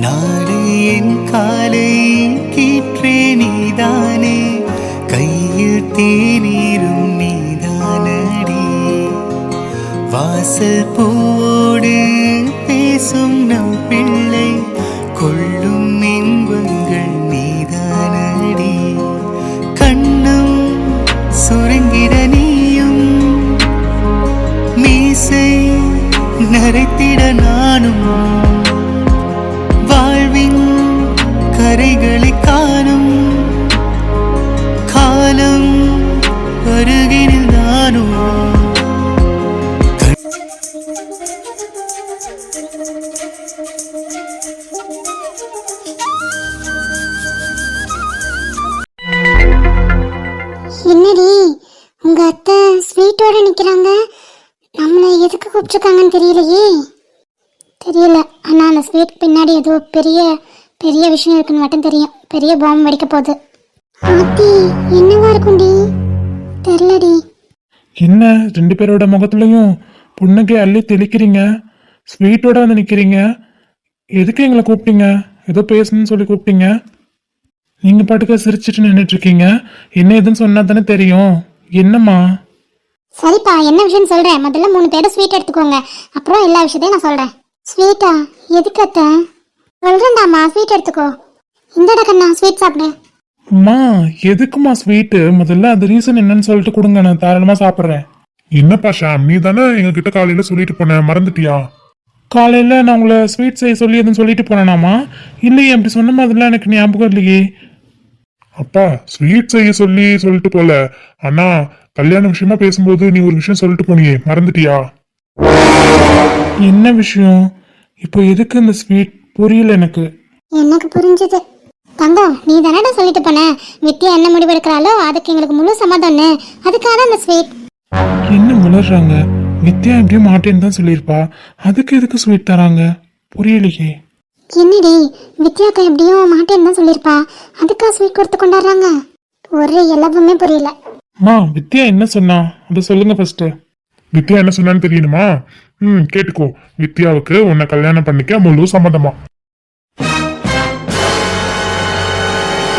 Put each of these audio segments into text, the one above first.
நாடு என் காலை கீற்றே நீதானே, கையில் தேநீரும் நீதானடி, வாசல் பூவோடு பேசும் நம் பிள்ளை கொள்ளும் இன்பங்கள் நீதானடி, கண்ணும் சுருங்கிட நீயும் மீசை நரைத்திட நானும், வாழ்வின் கரைகளை காணும் காலம் அருகினில் நானும். என்னடி உங்க அத்தை ஸ்வீட்டோட நிக்கிறாங்க, நம்மளை எதுக்கு கூப்பிட்டுருக்காங்கன்னு தெரியலையே. தெரியல, ஆனா அந்த ஸ்வீட் பின்னாடி ஏதோ பெரிய பெரிய விஷயம் இருக்குன்னு மட்டும் தெரியும். பெரிய பாம்பு வெடிக்க போகுது. ஆத்தி என்னவா இருக்கும்டி தெரியலடி. என்ன 2 பேரோட முகத்துலயும் புன்னகை அள்ளி தெளிக்கிறீங்க, ஸ்வீட்டோட வந்து நிக்கிறீங்க. எதுக்கு எங்களை கூப்பிட்டீங்க? ஏதோ பேசணும்னு சொல்லி கூப்பிட்டீங்க. நீங்க பாட்டுக்க சிரிச்சிட்டு நின்றுட்டு இருக்கீங்க. என்ன எதுன்னு சொன்னா தானே தெரியும். என்னம்மா? சரிப்பா, என்ன விஷயம் சொல்றேன். முதல்ல 3 பேரும் ஸ்வீட் எடுத்துக்கோங்க, அப்புறம் எல்லா விஷயத்தையும் நான் சொல்றேன். ஸ்வீட்டா? எதுக்கு அத்தை? சொல்றேன்டாமா, ஸ்வீட் எடுத்துக்கோ. இந்தடா கண்ணா, ஸ்வீட் சாப்பிடு. அம்மா எதுக்குமா ஸ்வீட்டு? முதல்ல அது ரீசன் என்னன்னு சொல்லிட்டு கொடுங்க, நான் தாராளமா சாப்பிட்றேன். என்னப்பா ஷாம், நீ தானே எங்க கிட்ட காலையில சொல்லிட்டு போன, மறந்துட்டியா? காலையில நான் உங்களை ஸ்வீட் செய்ய சொல்லி எதுவும் சொல்லிட்டு போனேனாமா? இல்லையே, அப்படி சொன்ன மாதிரிலாம் எனக்கு ஞாபகம் இல்லையே. அப்பா ஸ்வீட் செய்ய சொல்லிட்டு போல, ஆனா கல்யாண விஷயமா பேசும்போது நீ ஒரு விஷயம் சொல்லிட்டு போனியே, மறந்துட்டியா? என்ன விஷயம்? இப்போ எதுக்கு இந்த ஸ்வீட்? புரியல எனக்கு. எனக்கு புரிஞ்சது. தங்கம், நீ தானடா சொல்லிட்டு போன வித்யா என்ன முடிவெடுக்கிறாளோ அதுக்கு எங்களுக்கு முழு சமாதானே, அதுக்காக தான் அந்த ஸ்வீட். என்ன முளர்றாங்க? வித்யா எப்படியும் மாட்டேன்னு தான் சொல்லியிருப்பா, அதுக்கு எதுக்கு ஸ்வீட் தராங்க? புரியலையே. என்னடி, வித்யாக்கா எப்படியும் மாட்டேன்னு தான் சொல்லியிருப்பா, அதுக்காக ஸ்வீட் கொடுத்து கொண்டாடுறாங்க? ஒரு எல்லாமே புரியல. அம்மா வித்யா என்ன சொன்னா அதை சொல்லுங்க ஃபர்ஸ்ட். வித்யா என்ன சொன்னான்னு தெரியணுமா? கேட்டுக்கோ. வித்யாவுக்கு உன்னை கல்யாணம் பண்ணிக்க முழு சம்மதமா.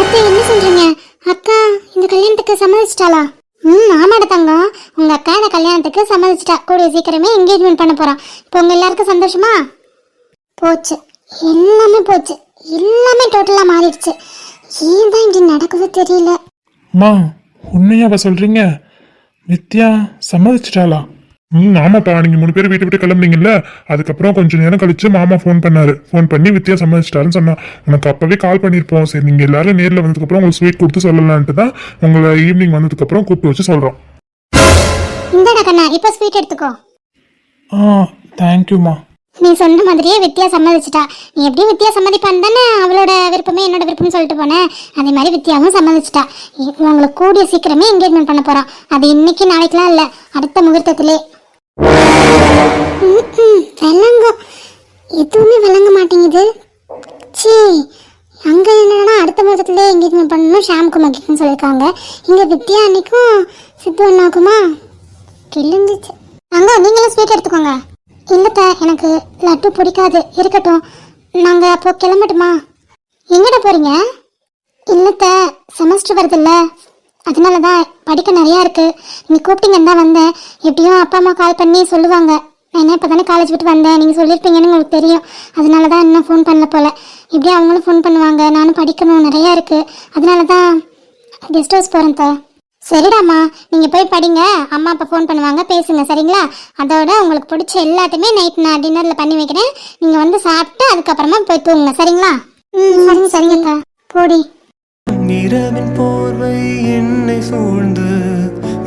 அத்தை என்ன சொல்றீங்க? அக்கா இந்த கல்யாணத்துக்கு சம்மதிச்சிட்டாளா? ஆமாட தங்கம், உங்க அக்கா இந்த கல்யாணத்துக்கு சம்மதிச்சிட்டா. கூடிய சீக்கிரமே என்கேஜ்மெண்ட் பண்ண போறோம். இப்போ உங்க எல்லாருக்கும் சந்தோஷமா? போச்சு, எல்லாமே போச்சு, எல்லாமே டோட்டலா மாறிடுச்சு. ஏன் தான் இப்படி நடக்குதோ தெரியல. அம்மா உண்மையாவா சொல்றீங்க? வித்யா சம்மதிச்சிட்டாளா? ஆமாப்பா, நீங்க 3 பேர் வீட்டை விட்டு கிளம்புனீங்கல்ல, அதுக்கப்புறம் கொஞ்சம் நேரம் கழிச்சு மாமா ஃபோன் பண்ணாரு. ஃபோன் பண்ணி வித்யா சம்மதிச்சிட்டாருன்னு சொன்னா. உனக்கு அப்பவே கால் பண்ணிருப்போம். சரி, நீங்க எல்லாரும் நேரில் வந்ததுக்கு அப்புறம் உங்களுக்கு ஸ்வீட் கொடுத்து சொல்லலான்ட்டு தான் உங்களை ஈவினிங் வந்ததுக்கு அப்புறம் கூப்பிட்டு வச்சு சொல்றோம். இந்தடா கண்ணா, இப்போ ஸ்வீட் எடுத்துக்கோ. தேங்க்யூமா. நீ சொன்ன மாதிரியே வித்யா சம்மதிச்சிட்டா. நீ எப்படியும் வித்யா சம்மதிப்பான்னு தானே அவளோட விருப்பமே என்னோட விருப்பம்னு சொல்லிட்டு போனேன். அதே மாதிரி வித்யாவும் சம்மதிச்சிட்டா. உங்களை கூடிய சீக்கிரமே என்கேஜ்மெண்ட் பண்ண போறோம். அது இன்னைக்கு நாளைக்குலாம் இல்லை, அடுத்த முகூர்த்தத்திலே. விளங்கும், எதுவுமே விளங்க மாட்டேங்குது. சீ, அங்க என்னன்னா அடுத்த முகூர்த்தத்திலே என்கேஜ்மெண்ட் பண்ணணும், ஷாமுக்கு மகிக்குன்னு சொல்லியிருக்காங்க. இங்க வித்யா அன்னைக்கும் சித்து அண்ணாக்குமா கிழிஞ்சிச்சு. அங்க நீங்களும் ஸ்வீட் எடுத்துக்கோங்க. இல்லத்த, எனக்கு லட்டு பிடிக்காது, இருக்கட்டும். நாங்கள் அப்போ கிளம்பட்டுமா? எங்கிட்ட போறீங்க? இல்லத்த, செமஸ்டர் வருதுல்ல, அதனால தான் படிக்க நிறையா இருக்குது. நீங்கள் கூப்பிட்டீங்கன்னு தான் வந்தேன். எப்படியும் அப்பா அம்மா கால் பண்ணி சொல்லுவாங்க. நான் என்ன இப்போ தானே காலேஜ் விட்டு வந்தேன், நீங்கள் சொல்லியிருப்பீங்கன்னு உங்களுக்கு தெரியும். அதனால தான் இன்னும் ஃபோன் பண்ணல போல். இப்படியும் அவங்களும் ஃபோன் பண்ணுவாங்க, நானும் படிக்கணும், நிறையா இருக்குது. அதனால தான் கெஸ்ட் ஹவுஸ் போகிறேன் தான். சரிடாம்மா, நீங்கள் போய் படிங்க. அம்மா அப்பா ஃபோன் பண்ணுவாங்க, பேசுங்க, சரிங்களா? அதோட உங்களுக்கு பிடிச்ச எல்லாத்தையுமே நைட் நான் டின்னரில் பண்ணி வைக்கிறேன். நீங்கள் வந்து சாப்பிட்டு அதுக்கப்புறமா போய் தூங்குங்க, சரிங்களா? சரிங்க சரிங்கக்கா, போடி. இரவின் போர்வை என்னை சூழ்ந்து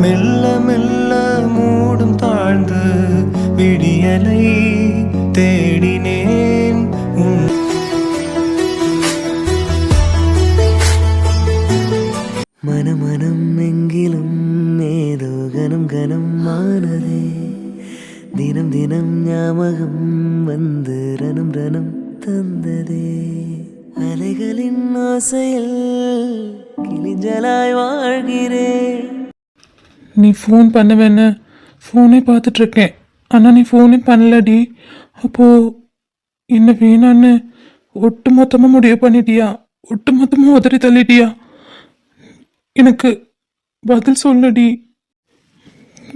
மெல்ல மெல்ல மூடும் தாழ்ந்து விடியலை தேடினேன். மனமனம் எங்கிலும் ஏதோ கனம் கனம் ஆனதே, தினம் தினம் ஞாபகம் வந்து ரனம் ரனம் தந்ததே, அலைகளின் ஆசையில் கிளிஞ்சலாய் வாழ்கிறேன். நீ ஃபோன் பண்ணுவேன்னு ஃபோனே பார்த்துட்ருக்கேன், ஆனால் நீ ஃபோனே பண்ணலடி. அப்போது என்ன வேணான்னு ஒட்டு மொத்தமா முடிவு பண்ணிட்டியா? ஒட்டு மொத்தமா உதறி தள்ளிட்டியா? எனக்கு பதில் சொல்லடி.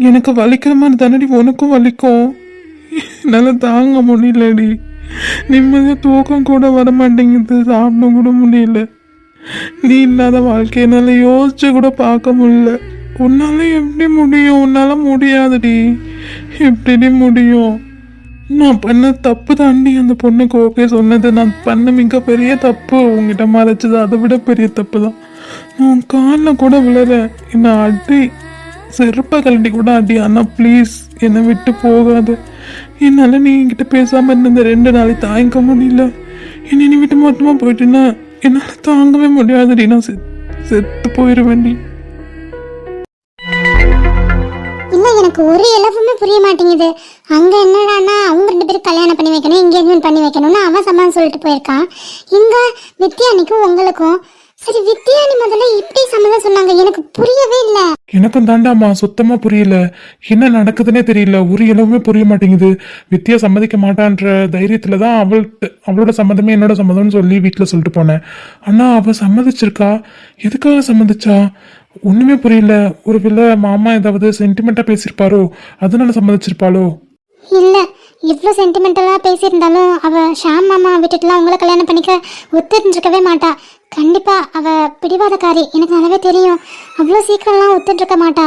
எனக்கு வலிக்கிற மாதிரி தானடி உனக்கும் வலிக்கும். என்னால் தாங்க முடியலடி. நிம்மதியாக தூக்கம் கூட வர மாட்டேங்குது, சாப்பிட கூட முடியல. நீ இல்லாத வாழ்க்கை என்னால் யோசிச்சு கூட பார்க்க முடியல. உன்னால எப்படி முடியும்? உன்னால முடியாதுடி. எப்படி முடியும்? நான் பண்ண தப்பு தாண்டி அந்த பொண்ணுக்கு ஓகே சொன்னது. நான் பண்ண மிகப்பெரிய தப்பு, உங்ககிட்ட மறைச்சது அதை விட பெரிய தப்பு தான். நான் காலில் கூட விழற, என்னை அடி, செருப்பை கழட்டி கூட அடி. ஆனால் ப்ளீஸ் என்னை விட்டு போகாது. என்னால் நீ என்கிட்ட பேசாமல் இருந்த இந்த 2 நாளை தாங்கிக்க முடியல. என்னை நீ விட்டு மொத்தமாக போயிட்டுன்னா என்னால் தாங்கவே முடியாதுடி. நான் செத்து போயிடுவேன்டி. இல்லை, எனக்கு ஒரு இலவுமே புரிய மாட்டேங்குது. அங்கே என்னடான்னா அவங்க 2 பேரும் கல்யாணம் பண்ணி வைக்கணும், என்கேஜ்மெண்ட் பண்ணி வைக்கணும்னு அவன் சமாளம் சொல்லிட்டு போயிருக்கான். இங்கே வித்யானிக்கும் உங்களுக்கும். சரி, வித்யானி முதல்ல இப்படி சம்மதம் சொன்னாங்க, எனக்கு புரியவே இல்லை. எனக்கும் தாண்டாமா சுத்தமா புரியல. என்ன நடக்குதுன்னே தெரியல. ஒரு இளவுமே புரிய மாட்டேங்குது. வித்யா சம்மதிக்க மாட்டான்ற தைரியத்துல தான் அவளோட சம்மதமே என்னோட சம்மதம்னு சொல்லி வீட்டில் சொல்லிட்டு போனேன். ஆனா அவ சம்மதிச்சிருக்கா. எதுக்காக சம்மதிச்சா ஒண்ணுமே புரியல. ஒருவேளை மாமா ஏதாவது சென்டிமெண்டா பேசியிருப்பாரோ, அதனால சம்மதிச்சிருப்பாளோ? இல்லை, இவ்வளோ சென்டிமெண்டலாக பேசியிருந்தாலும் அவள் ஷாம் மாமா விட்டுட்டுலாம் உங்களை கல்யாணம் பண்ணிக்க ஒத்துருந்துருக்கவே மாட்டா. கண்டிப்பாக அவள் பிடிவாதக்காரி, எனக்கு நல்லாவே தெரியும். அவ்வளோ சீக்கிரம்லாம் ஒத்துட்டுருக்க மாட்டா.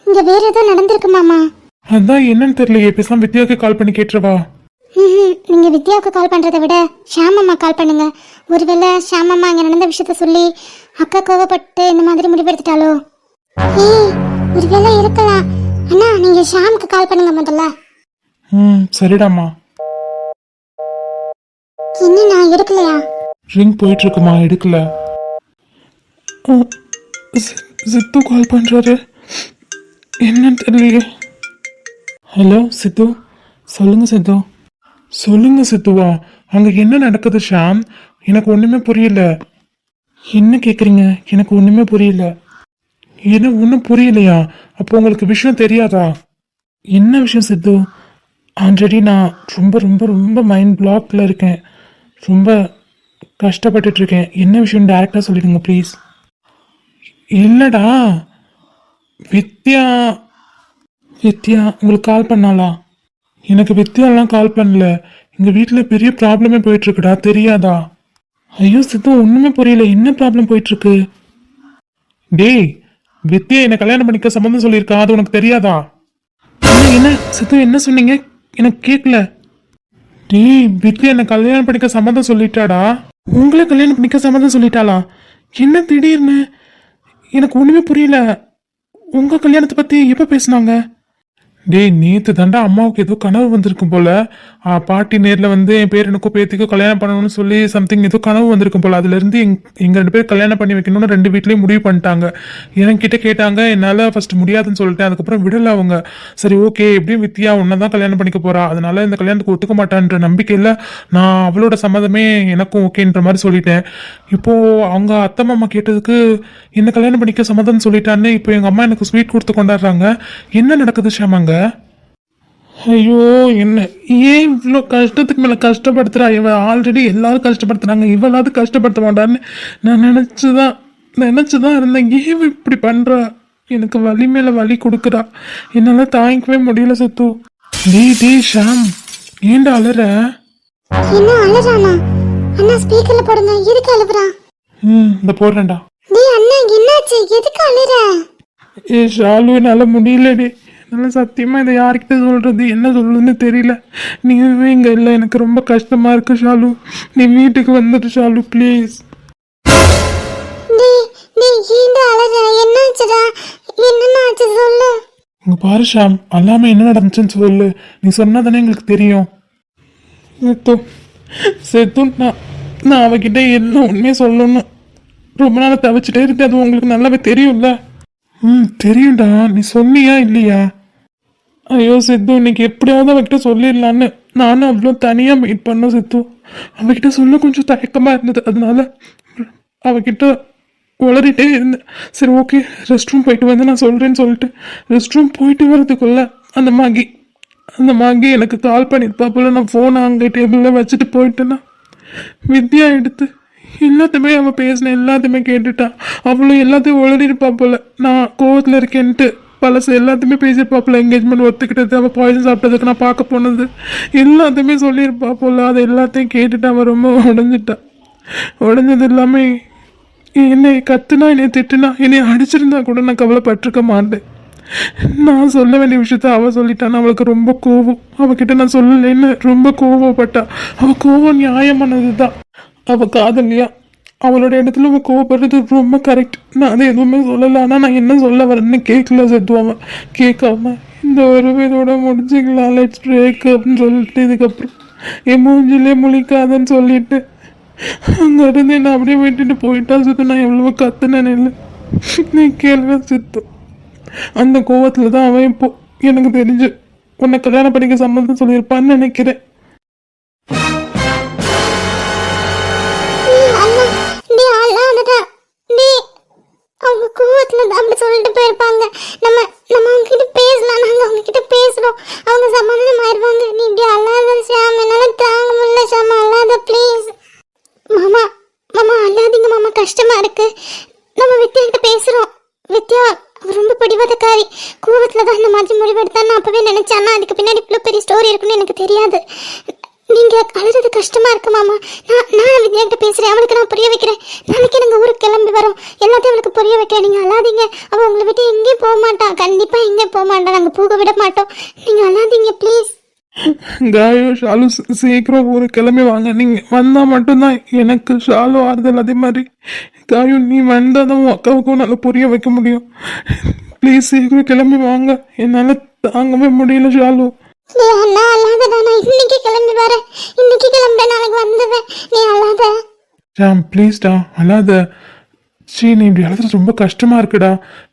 இங்கே வேறு ஏதோ நடந்திருக்கு மாமா. அதான் என்னன்னு தெரியலையே. பேசாம வித்யாவுக்கு கால் பண்ணி கேட்டுருவா. நீங்கள் வித்யாவுக்கு கால் பண்ணுறதை விட ஷாம் மாமா கால் பண்ணுங்க. ஒருவேளை ஷாம் மாமா அங்கே நடந்த விஷயத்த சொல்லி அக்கா கோவப்பட்டு இந்த மாதிரி முடிவெடுத்துட்டாலோ? ஒருவேளை இருக்கலாம். அண்ணா, நீங்கள் ஷாமுக்கு கால் பண்ணுங்க முதல்ல. சரிடாமா. என்னண்ணா எடுக்கலையா? ரிங் போயிட்டு இருக்குமா, எடுக்கல. சித்து கால் பண்றாரு, என்னன்னு தெரியலையே. ஹலோ சித்து, சொல்லுங்க சித்து. சொல்லுங்க சித்துவா, அங்க என்ன நடக்குது ஷாம்? எனக்கு ஒண்ணுமே புரியல. என்ன கேக்குறீங்க? எனக்கு ஒண்ணுமே புரியல. என்ன ஒன்றும் புரியலையா? அப்போ உங்களுக்கு விஷயம் தெரியாதா? என்ன விஷயம் சித்து? ஆல்ரெடி நான் ரொம்ப ரொம்ப ரொம்ப மைண்ட் பிளாக்ல இருக்கேன். ரொம்ப கஷ்டப்பட்டுட்டு இருக்கேன். என்ன விஷயம் டைரக்டாக சொல்லிடுங்க ப்ளீஸ். இல்லைடா, வித்யா உங்களுக்கு கால் பண்ணாளா? எனக்கு வித்யாலாம் கால் பண்ணல. எங்கள் வீட்டில் பெரிய ப்ராப்ளமே போயிட்டுருக்குடா, தெரியாதா? ஐயோ சித்து, ஒன்றுமே புரியல. என்ன ப்ராப்ளம் போயிட்டுருக்கு? டேய், வித்யா என்னை கல்யாணம் பண்ணிக்க சம்மந்தம் சொல்லியிருக்கா, அது உனக்கு தெரியாதா? என்ன சித்து, என்ன சொன்னீங்க? எனக்கு கேட்கல. டேய், வித்யா என்னை கல்யாணம் பண்ணிக்க சம்மந்தம் சொல்லிட்டாடா. உங்களை கல்யாணம் பண்ணிக்க சம்மந்தம் சொல்லிட்டாளா? என்ன திடீர்னு? எனக்கு ஒன்றுமே புரியல. உங்கள் கல்யாணத்தை பற்றி எப்போ பேசுனாங்க? டேய், நேற்று தாண்டா அம்மாவுக்கு ஏதோ கனவு வந்திருக்கும் போல. பாட்டி நேரில் வந்து என் பேரனுக்கும் பேத்திக்கும் கல்யாணம் பண்ணணும்னு சொல்லி சம்திங் ஏதோ கனவு வந்திருக்கும் போல. அதுலேருந்து எங்கள் 2 பேர் கல்யாணம் பண்ணி வைக்கணும்னு 2 வீட்லேயும் முடிவு பண்ணிட்டாங்க. என்கிட்ட கேட்டாங்க, என்னால் ஃபர்ஸ்ட் முடியாதுன்னு சொல்லிட்டேன். அதுக்கப்புறம் விடலை அவங்க. சரி ஓகே, எப்படியும் வித்யா உன்னை தான் கல்யாணம் பண்ணிக்க போறா, அதனால இந்த கல்யாணத்துக்கு ஒத்துக்க மாட்டான்ற நம்பிக்கையில் நான் அவளோட சம்மதமே எனக்கும் ஓகேன்ற மாதிரி சொல்லிட்டேன். இப்போ அவங்க அத்தை மாமா கேட்டதுக்கு என்ன கல்யாணம் பண்ணிக்க சம்மதம்னு சொல்லிட்டான்னு இப்போ எங்கள் அம்மா எனக்கு ஸ்வீட் கொடுத்து கொண்டாடுறாங்க. என்ன நடக்குது ஷாமாங்க? ஐயோ, என்ன ஏன் இவ்வளோ கஷ்டத்துக்கு மேலே கஷ்டப்படுத்துறா இவ? ஆல்ரெடி எல்லாரும் கஷ்டப்படுத்துறாங்க, இவளாவது கஷ்டப்படுத்த மாட்டான்னு நான் நினச்சிதான் இருந்தேன். ஏன் இப்படி பண்ணுறா? எனக்கு வலி மேலே வலி கொடுக்குறா. என்னால் தாங்கிக்கவே முடியல சித்து. டேய் ஷாம், ஏன்டா அலற? என்ன அழுறானா? அண்ணா ஸ்பீக்கர்ல போடுங்க. எதுக்கு அழுகுறா? இந்த போடுறேன்டா. டேய் அண்ணா, என்னாச்சு? எதுக்கு அழுற? ஷாலு, என்னால் முடியலடி. என்னால் சத்தியமாக இதை யார்கிட்ட சொல்கிறது, என்ன சொல்றதுன்னு தெரியல. நீவே இங்கே இல்லை, எனக்கு ரொம்ப கஷ்டமாக இருக்கு ஷாலு. நீ வீட்டுக்கு வந்துடு ஷாலு ப்ளீஸ். ஏன்டா அழுற? என்னாச்சுடா? என்னன்னாச்சு சொல்லு. இங்கே பாரு ஷாம், எல்லாமே என்ன நடந்துச்சுன்னு சொல்லு. நீ சொன்னாதானே எங்களுக்கு தெரியும். செத்து நான் அவகிட்ட என்ன உண்மையை சொல்லணும். ரொம்ப நாள் தவிச்சிட்டே இருக்கு, அது உங்களுக்கு நல்லாவே தெரியும்ல. தெரியும்டா. நீ சொன்னியா இல்லையா? ஐயோ சித்து, இன்னைக்கு எப்படியாவது அவகிட்ட சொல்லிடலான்னு நானும் அவ்வளோ தனியாக மீட் பண்ணோம் சித்து. அவகிட்ட சொல்ல கொஞ்சம் தயக்கமாக இருந்தது, அதனால அவகிட்ட உளறிட்டே இருந்தேன். சரி ஓகே, ரெஸ்ட் ரூம் போயிட்டு வந்து நான் சொல்கிறேன்னு சொல்லிட்டு ரெஸ்ட் ரூம் போயிட்டு வரதுக்குள்ள அந்த மாகி எனக்கு கால் பண்ணியிருப்பா போல. நான் ஃபோனை அங்கே டேபிளில் வச்சுட்டு போயிட்டேன்னா வித்யா எடுத்து எல்லாத்தையுமே அவள் பேசின எல்லாத்தையுமே கேட்டுட்டா. அவளும் எல்லாத்தையும் உளறிருப்பா போல. நான் கோவத்தில் இருக்கேன்ட்டு பழசு எல்லாத்தையுமே பேசியிருப்பா போல. என்கேஜ்மெண்ட் ஒத்துக்கிட்டது, அவள் பாய்சன் சாப்பிட்டதுக்கு நான் பார்க்க போனது எல்லாத்தையுமே சொல்லியிருப்பா போல. அதை எல்லாத்தையும் கேட்டுட்டு அவள் ரொம்ப உடஞ்சிட்டா. உடஞ்சது எல்லாமே என்னை கத்துனா, என்னை திட்டுனா, என்னை அடிச்சிருந்தா கூட நான் கவலைப்பட்டிருக்க மாட்டேன். நான் சொல்ல வேண்டிய விஷயத்த அவள் சொல்லிட்டான்னு அவளுக்கு ரொம்ப கோவம். அவகிட்ட நான் சொல்லலைன்னு ரொம்ப கோவப்பட்டா. அவள் கோவம் நியாயமானது தான். அவள் காதலியா, அவளோட இடத்துல அவள் கோவப்படுறது ரொம்ப கரெக்ட். நான் அதை எதுவுமே சொல்லலை. ஆனால் நான் என்ன சொல்ல வரேன்னு கேட்கல செத்து. அவன் கேட்காம இந்த ஒரு இதோட முடிச்சுக்கலாம், லெட்ஸ் பிரேக் அப்படின்னு சொல்லிட்டு இதுக்கப்புறம் என் மூஞ்சிலே முழிக்காதன்னு சொல்லிட்டு அங்கே இருந்து என்ன அப்படியே விட்டுட்டு போயிட்டா சித்து. நான் எவ்வளவோ கத்துனேன் இல்லை, நீ கேள்வி சித்து. அந்த கோவத்தில் தான் அவன் இப்போ எனக்கு தெரிஞ்சு உன்னை கல்யாணம் பண்ணிக்க சம்மந்தம் சொல்லியிருப்பான்னு நினைக்கிறேன். அவங்க கோவத்துல அப்படி சொல்லிட்டு போயிருப்பாங்க. நம்ம நம்ம அவங்க கிட்ட பேசலாம், நாங்க அவங்க கிட்ட பேசுறோம், அவங்க சமாதானம் ஆயிடுவாங்க. நீ இப்படி அல்லாத ஷாம், என்னால தாங்க முடியல ஷாம், அல்லாத ப்ளீஸ். மாமா மாமா அல்லாதீங்க மாமா, கஷ்டமா இருக்கு. நம்ம வித்யா கிட்ட பேசுறோம். வித்யா அவ ரொம்ப பிடிவாதக்காரி. கோவத்துல தான் இந்த மாதிரி முடிவெடுத்தான்னு நான் அப்பவே நினைச்சேன். அதுக்கு பின்னாடி இவ்வளோ பெரிய ஸ்டோரி இருக்குன்னு எனக்கு தெரியாது. நீங்க அழுறது கஷ்டமா இருக்கு மாமா. நான் வித்யா கிட்ட பேசுறேன், அவளுக்கு நான் புரிய வைக்கிறேன். நாளைக்கு நாங்கள் ஊருக்கு கிளம்பி வரோம், எல்லாத்தையும் அவளுக்கு புரிய வைக்கிறேன். நீங்க அழாதீங்க. அவள் உங்களை விட்டு எங்கேயும் போக மாட்டா, கண்டிப்பா எங்கேயும் போக மாட்டா. நாங்கள் போக விட மாட்டோம். நீங்க அழாதீங்க ப்ளீஸ். காயோ ஷாலு சீக்கிரம் ஒரு கிளம்பி வாங்க. நீங்கள் வந்தால் மட்டும்தான் எனக்கு ஷாலு ஆறுதல். அதே மாதிரி காயோ நீ வந்தால் தான் உன் அக்காவுக்கும் நல்லா புரிய வைக்க முடியும். ப்ளீஸ் சீக்கிரம் கிளம்பி வாங்க, என்னால் தாங்கவே முடியல ஷாலு. நீ அண்ணா அழாதடா, நான் இன்னைக்கு கிளம்பி வரேன். இன்னைக்கு கிளம்புறேன், நாளைக்கு வந்துடுவேன். நீ அழாத ஜாம், ப்ளீஸ்டா அழாத. சீ, நீ இப்படி அழுது ரொம்ப கஷ்டமா இருக்குடா.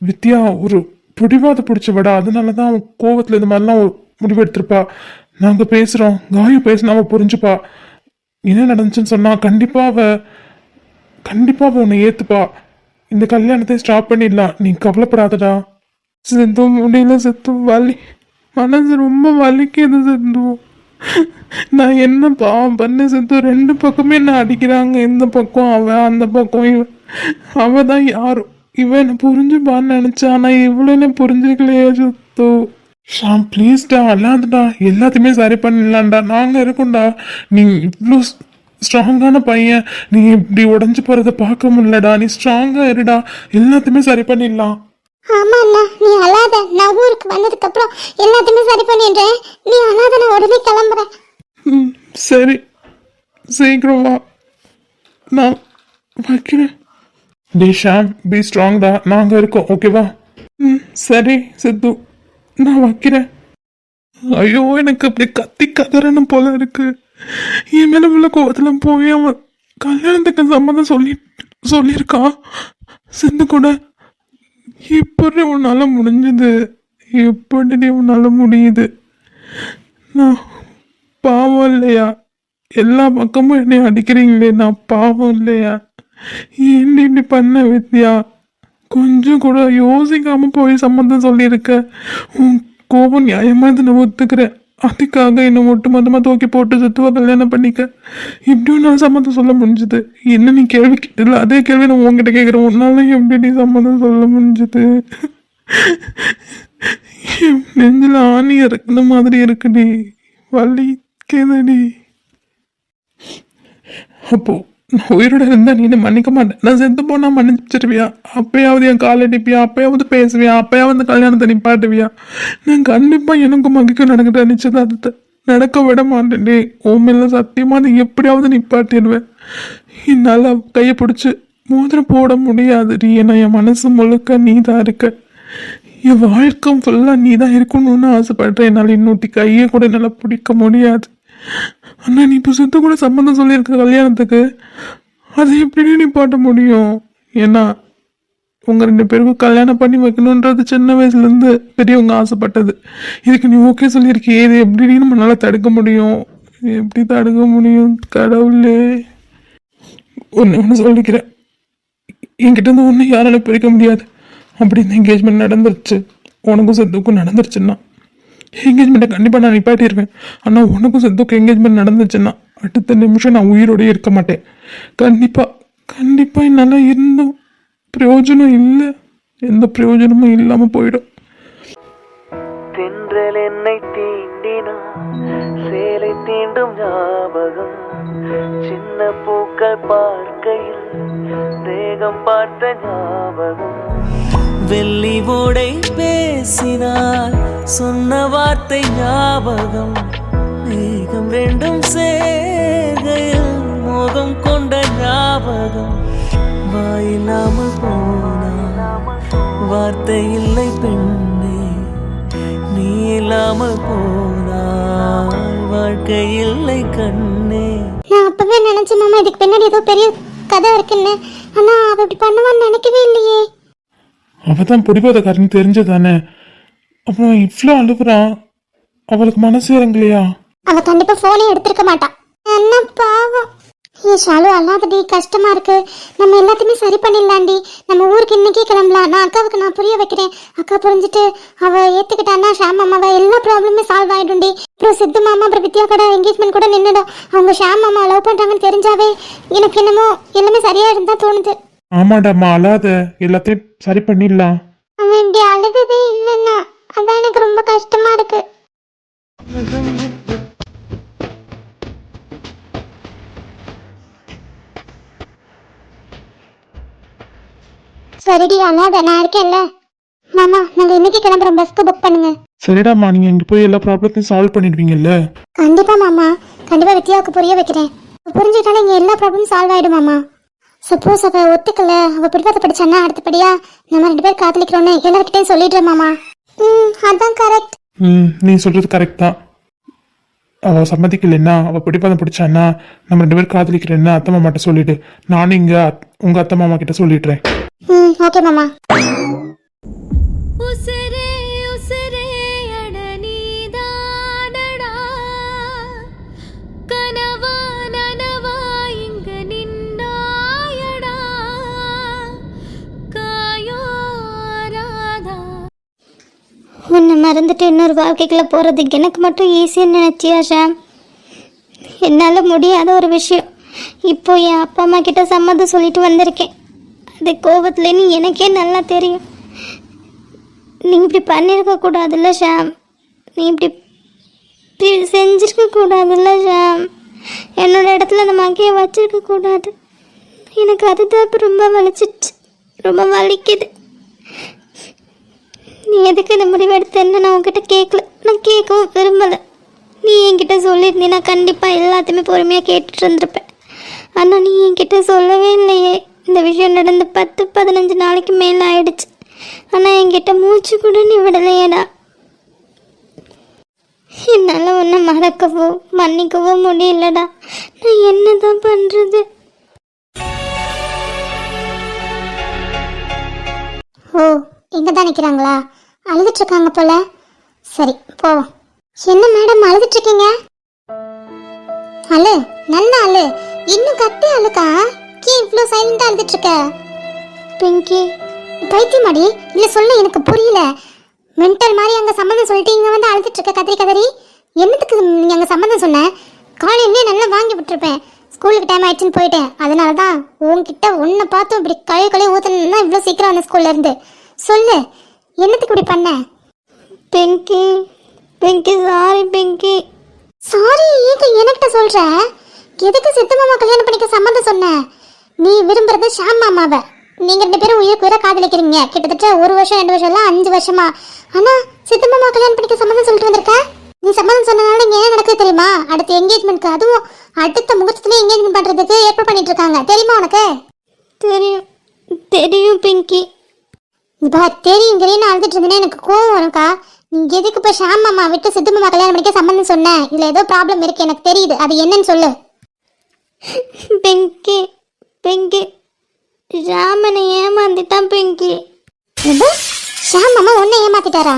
வித்யா ஒரு பிடிவாத பிடிச்சவடா, அதனால தான் அவன் கோவத்தில் இது மாதிரிலாம் முடிவெடுத்திருப்பா. நாங்கள் பேசுகிறோம், காயு பேசினா அவள் புரிஞ்சுப்பா. என்ன நடந்துச்சுன்னு சொன்னா கண்டிப்பாக அவள் உன்னை ஏற்றுப்பா. இந்த கல்யாணத்தை ஸ்டாப் பண்ணிடலாம், நீ கவலைப்படாதடா. சித்து முடியல சித்து, வலி மனசு ரொம்ப வலிக்குது சித்து. நான் என்ன பாவம் பண்ண சித்து? ரெண்டு பக்கமே என்ன அடிக்கிறாங்க. இந்த பக்கம் அவன், அந்த பக்கம் இவன். அவ தான் யாரும் இவன் என்ன புரிஞ்சுப்பான்னு நினச்சா, ஆனால் இவ்வளோ என்ன புரிஞ்சுக்கலையே சித்து. ஷாம் ப்ளீஸ்டா அல்லாதடா, எல்லாத்தையுமே சரி பண்ணிடலாம்டா, நாங்கள் இருக்கோம்டா. நீ இவ்வளோ ஸ்ட்ராங்கான பையன், நீ இப்படி உடஞ்சி போகிறத பார்க்க முடியலடா. நீ ஸ்ட்ராங்காக இருடா, எல்லாத்தையுமே சரி பண்ணிடலாம். ஆமா அண்ணா, நீ அழாத. நான் ஊருக்கு வந்ததுக்கு அப்புறம் எல்லாத்தையுமே சரி பண்ணிடுறேன். நீ அழாத, நான் உடனே கிளம்புறேன். ம் சரி, சீக்கிரம் வா, நான் வைக்கிறேன். டே ஷாம், பி ஸ்ட்ராங்டா, நாங்கள் இருக்கோம், ஓகேவா? ம் சரி சித்து, நான் வைக்கிறேன். ஐயோ, எனக்கு அப்படி கத்தி கதறணும் போல இருக்கு. என் மேல உள்ள கோவத்தில் போய் அவன் கல்யாணத்துக்கு சம்மதம் சொல்லியிருக்கான் சிந்து கூட. எப்படி உன்னால முடிஞ்சது? எப்படி உன்னால முடியுது? நான் பாவம் இல்லையா? எல்லா பக்கமும் என்னை அடிக்கிறீங்களே, நான் பாவம் இல்லையா? ஏன் இப்படி பண்ண வித்யா? கொஞ்சம் கூட யோசிக்காம போய் சம்மந்தம் சொல்லியிருக்க. உன் கோபம் நியாயமாக நான் ஒத்துக்கிறேன். அதுக்காக என்னை ஒட்டுமொத்தமாக தூக்கி போட்டு சுத்துவா கல்யாணம் பண்ணிக்க இப்படியும் நான் சம்மந்தம் சொல்ல முடிஞ்சுது. என்ன நீ கேள்வி கேட்டல, அதே கேள்வி நான் உங்ககிட்ட கேட்குறேன். உன்னால எப்படி நீ சம்மந்தம் சொல்ல முடிஞ்சுது? நெஞ்சில் ஆணி இறக்குன மாதிரி இருக்குடி, வலிக்குதுடி. அப்போ நான் உயிரோட இருந்தா நீ மன்னிக்க மாட்டேன். நான் செத்து போனா மன்னிச்சிருவியா? அப்பயாவது என் கால் அடிப்பியா? அப்பயாவது பேசுவியா? அப்பயாவது கல்யாணத்தை நிப்பாட்டுவியா? நான் கண்டிப்பா எனக்கும் மகிக்கும் நடக்கிற நிச்சயதார்த்தத்தை நடக்க விட மாட்டேன்டே. உண்மையில சத்தியமா நீ எப்படியாவது நிப்பாட்டிடுவேன். என்னால் கையை பிடிச்சி மோதிரம் போட முடியாதுடி. ஏன்னா என் மனசு முழுக்க நீ தான் இருக்க. என் வாழ்க்கை ஃபுல்லாக நீ தான் இருக்கணும்னு ஆசைப்படுறேன். என்னால் இன்னொட்டி கையை கூட என்னால் பிடிக்க முடியாது. அண்ணா, நீ இப்போ சித்து கூட சம்மந்தம் சொல்லியிருக்க கல்யாணத்துக்கு, அதை எப்படி நீ பாட்ட முடியும்? ஏன்னா உங்கள் 2 பேருக்கும் கல்யாணம் பண்ணி வைக்கணுன்றது சின்ன வயசுலேருந்து பெரியவங்க ஆசைப்பட்டது. இதுக்கு நீ ஓகே சொல்லியிருக்கியே, இது எப்படி நம்மளால தடுக்க முடியும்? எப்படி தடுக்க முடியும்? கடவுளே, ஒன்று சொல்லிக்கிறேன், என்கிட்ட இருந்து ஒன்று யாராலும் பிரிக்க முடியாது. அப்படி இந்த என்கேஜ்மெண்ட் நடந்துருச்சு, உனக்கும் சித்துக்கும் நடந்துருச்சுன்னா என்கேஜ்மெண்ட்டை கண்டிப்பாக நான் நிப்பாட்டிடுவேன். ஆனால் உனக்கும் சித்துக்கும் என்கேஜ்மெண்ட் நடந்துச்சுன்னா அடுத்த நிமிஷம் நான் உயிரோடயே இருக்க மாட்டேன். கண்டிப்பாக என்னால் இருந்தும் பிரயோஜனம் இல்லை, எந்த பிரயோஜனமும் இல்லாமல் போயிடும். தென்றல் என்னை தீண்டினான், சேலை தீண்டும் ஞாபகம், சின்ன பூக்கள் பார்க்கையில் தேகம் பார்த்த ஞாபகம், வெள்ளி ஓடை பேசினால் சொன்ன வார்த்தை ஞாபகம், மேகம் ரெண்டும் சேர்கையில் மோகம் கொண்ட ஞாபகம், வாயில்லாமல் போனா வார்த்தை இல்லை பெண்ணே, நீ இல்லாமல் போனால் வாழ்க்கை இல்லை கண்ணே. நான் அப்பவே நினைச்சேன் மாமா இதுக்கு பின்னாடி ஏதோ பெரிய கதை இருக்குன்னு. ஆனா அவ இப்படி பண்ணுவான்னு நினைக்கவே இல்லையே. அவள் தான் பிடிவாதக்காரன்னு தெரிஞ்சதானே, அப்புறம் இவ்வளோ அழுகுறான். அவளுக்கு மனசு இறங்கலையா? அவ கண்டிப்பா போனே எடுத்திருக்க மாட்டா. என்ன பாவம். ஏ ஷாலு, அல்லாதடி, கஷ்டமா இருக்கு. நம்ம எல்லாத்தையுமே சரி பண்ணிடலாண்டி. நம்ம ஊருக்கு இன்னைக்கே கிளம்பலாம். நான் புரிய வைக்கிறேன். அக்கா புரிஞ்சுட்டு அவ ஏத்துக்கிட்டான்னா ஷாம் மாமாவை எல்லா ப்ராப்ளமே சால்வ் ஆயிடும்டி. அப்புறம் சித்து மாமா அப்புறம் வித்யா கூட என்கேஜ்மெண்ட் கூட நின்றுடும். அவங்க ஷாம் மாமா லவ் பண்றாங்கன்னு தெரிஞ்சாவே எனக்கு என்னமோ எல்லாமே சரியாயிடும் தான் தோணுது. ஆமாடாம்மா, அழாத, எல்லாத்தையும் சரி பண்ணிடலாம். அவன் இப்படி அழுததே இல்லைன்னா அதான் எனக்கு ரொம்ப கஷ்டமா இருக்கு. சரிடி, அழாத, நான் இருக்கேன்ல. மாமா, நாங்க இன்னைக்கு கிளம்புறோம். பஸ்க்கு புக் பண்ணுங்க. சரிடாம்மா, நீங்கள் இங்கே போய் எல்லா ப்ராப்ளத்தையும் சால்வ் பண்ணிடுவீங்கல்ல? கண்டிப்பா மாமா, கண்டிப்பா வித்யாவுக்கு புரிய வைக்கிறேன். புரிஞ்சுட்டாலும் இங்க எல்லா ப்ராப்ளமும் சால்வ் ஆயிடும் மாமா. சப்போஸ் அவ ஒத்துக்கல, அவ பிடிவாத படிச்சானா அடுத்தபடியா நம்ம 2 பேர் காதலிக்கிறோன்னு எல்லார்கிட்டையும் சொல்லிடுறேன் மாமா. அதான் கரெக்ட். நீ சொல்கிறது கரெக்ட் தான். அவள் சம்மதிக்கலைன்னா, அவள் பிடிப்பாதம் பிடிச்சான்னா நம்ம 2 பேர் காதலிக்கிறேன்னா அத்தை மாமாட்ட சொல்லிடு. நானும் இங்கே உங்கள் அத்தை மாமா கிட்ட சொல்லிடுறேன். ஓகே மாமா. உசரே உசரே அட நீதானடா, கனவா நனவா இங்க நின்னாயடா, காயோராதா. உன்னை மறந்துட்டு இன்னொரு வாழ்க்கைக்குள்ள போகிறதுக்கு எனக்கு மட்டும் ஈஸின்னு நினச்சியா ஷாம்? என்னால் முடியாத ஒரு விஷயம். இப்போ என் அப்பா அம்மா கிட்ட சம்மதம் சொல்லிட்டு வந்திருக்கேன். அது கோபத்துலேன்னு எனக்கே நல்லா தெரியும். நீ இப்படி பண்ணியிருக்க கூடாதுல்ல ஷாம். நீ இப்படி செஞ்சிருக்க கூடாதுல்ல ஷாம். என்னோட இடத்துல அந்த மகையை வச்சிருக்க கூடாது. எனக்கு அதுதான் இப்போ ரொம்ப வலிச்சிச்சு, ரொம்ப வலிக்குது. நீ எதுக்கு இந்த முடிவு எடுத்தேன்னு நான் உங்ககிட்ட கேட்கல, நான் கேட்கவும் விரும்பலை. நீ என்கிட்ட சொல்லியிருந்தீன்னா கண்டிப்பாக எல்லாத்தையுமே பொறுமையாக கேட்டுட்டு இருந்திருப்பேன். ஆனால் நீ என்கிட்ட சொல்லவே இல்லையே. இந்த விஷயம் நடந்து 10-15 நாளைக்கு மேலே ஆயிடுச்சு. ஆனால் என்கிட்ட மூச்சு கூட நீ விடலையேடா. என்னால் ஒன்றை மறக்கவோ மன்னிக்கவோ முடியலடா. நான் என்ன தான் பண்ணுறது? ஓ, எங்கே தான் நிற்கிறாங்களா? அழுதுட்ருக்காங்க போல. சரி, போவோம். என்ன மேடம் அழுதுட்ருக்கீங்க? அழு, நல்ல அழு. இன்னும் கட்டி அழுக்கா? ஏன் இவ்வளோ சைலண்டாக அழுதுட்ருக்க? பிங்கி, பைத்தியமாடி? இல்லை சொல்ல, எனக்கு புரியல. மென்டல் மாதிரி அங்கே சம்மந்தம் சொல்லிட்டு இங்கே வந்து அழுதுட்ருக்க கதறி. என்னத்துக்கு நீ அங்கே சம்மந்தம் சொன்ன? காலையிலே நல்லா வாங்கி விட்டுருப்பேன். ஸ்கூலுக்கு டைம் ஆயிடுச்சுன்னு போயிட்டேன். அதனால தான் உன்கிட்ட ஒன்றை பார்த்தும் இப்படி கழுவி ஊற்றணுன்னா இவ்வளோ சீக்கிரம் அந்த ஸ்கூல்லேருந்து. சொல்லு, என்னத்துக்கு இப்படி பண்ண? பிங்கி, சாரி பிங்கி. சாரி ஏங்க என்கிட்ட சொல்கிற? எதுக்கு சித்து மாமா கல்யாணம் பண்ணிக்க சம்மந்தம் சொன்ன? நீ விரும்புறது ஷாம் மாமாவை. நீங்கள் 2 பேரும் உயிருக்கு உயிரை காதலிக்கிறீங்க. கிட்டத்தட்ட 1 வருஷம் 2 வருஷம் இல்லை 5 வருஷமா. ஆனால் சித்து மாமா கல்யாணம் பண்ணிக்க சம்மந்தம் சொல்லிட்டு வந்திருக்க. நீ சம்மந்தம் சொன்னனால இங்கே என்ன நடக்குது தெரியுமா? அடுத்த என்கேஜ்மெண்ட்க்கு, அதுவும் அடுத்த முகூர்த்தத்துல என்கேஜ்மெண்ட் பண்ணுறதுக்கு ஏற்பாடு பண்ணிட்டு இருக்காங்க. தெரியுமா உனக்கு? தெரியும் பிங்கி. இப்போ தெரியும் அழுதுட்டு இருந்தேன்னா எனக்கு கோவம் வரும்க்கா. நீ எதுக்கு இப்போ ஷாம் மாமா விட்டு சித்து மாமா கல்யாணம் பண்ணிக்க சம்மந்தம் சொன்ன? இதில் ஏதோ ப்ராப்ளம் இருக்கு, எனக்கு தெரியுது. அது என்னன்னு சொல்லு. பிங்கி, ஷாமனை ஏமாத்திட்டான் பிங்கி. ஷாம் மாமா உன்னை ஏமாத்திட்டாரா?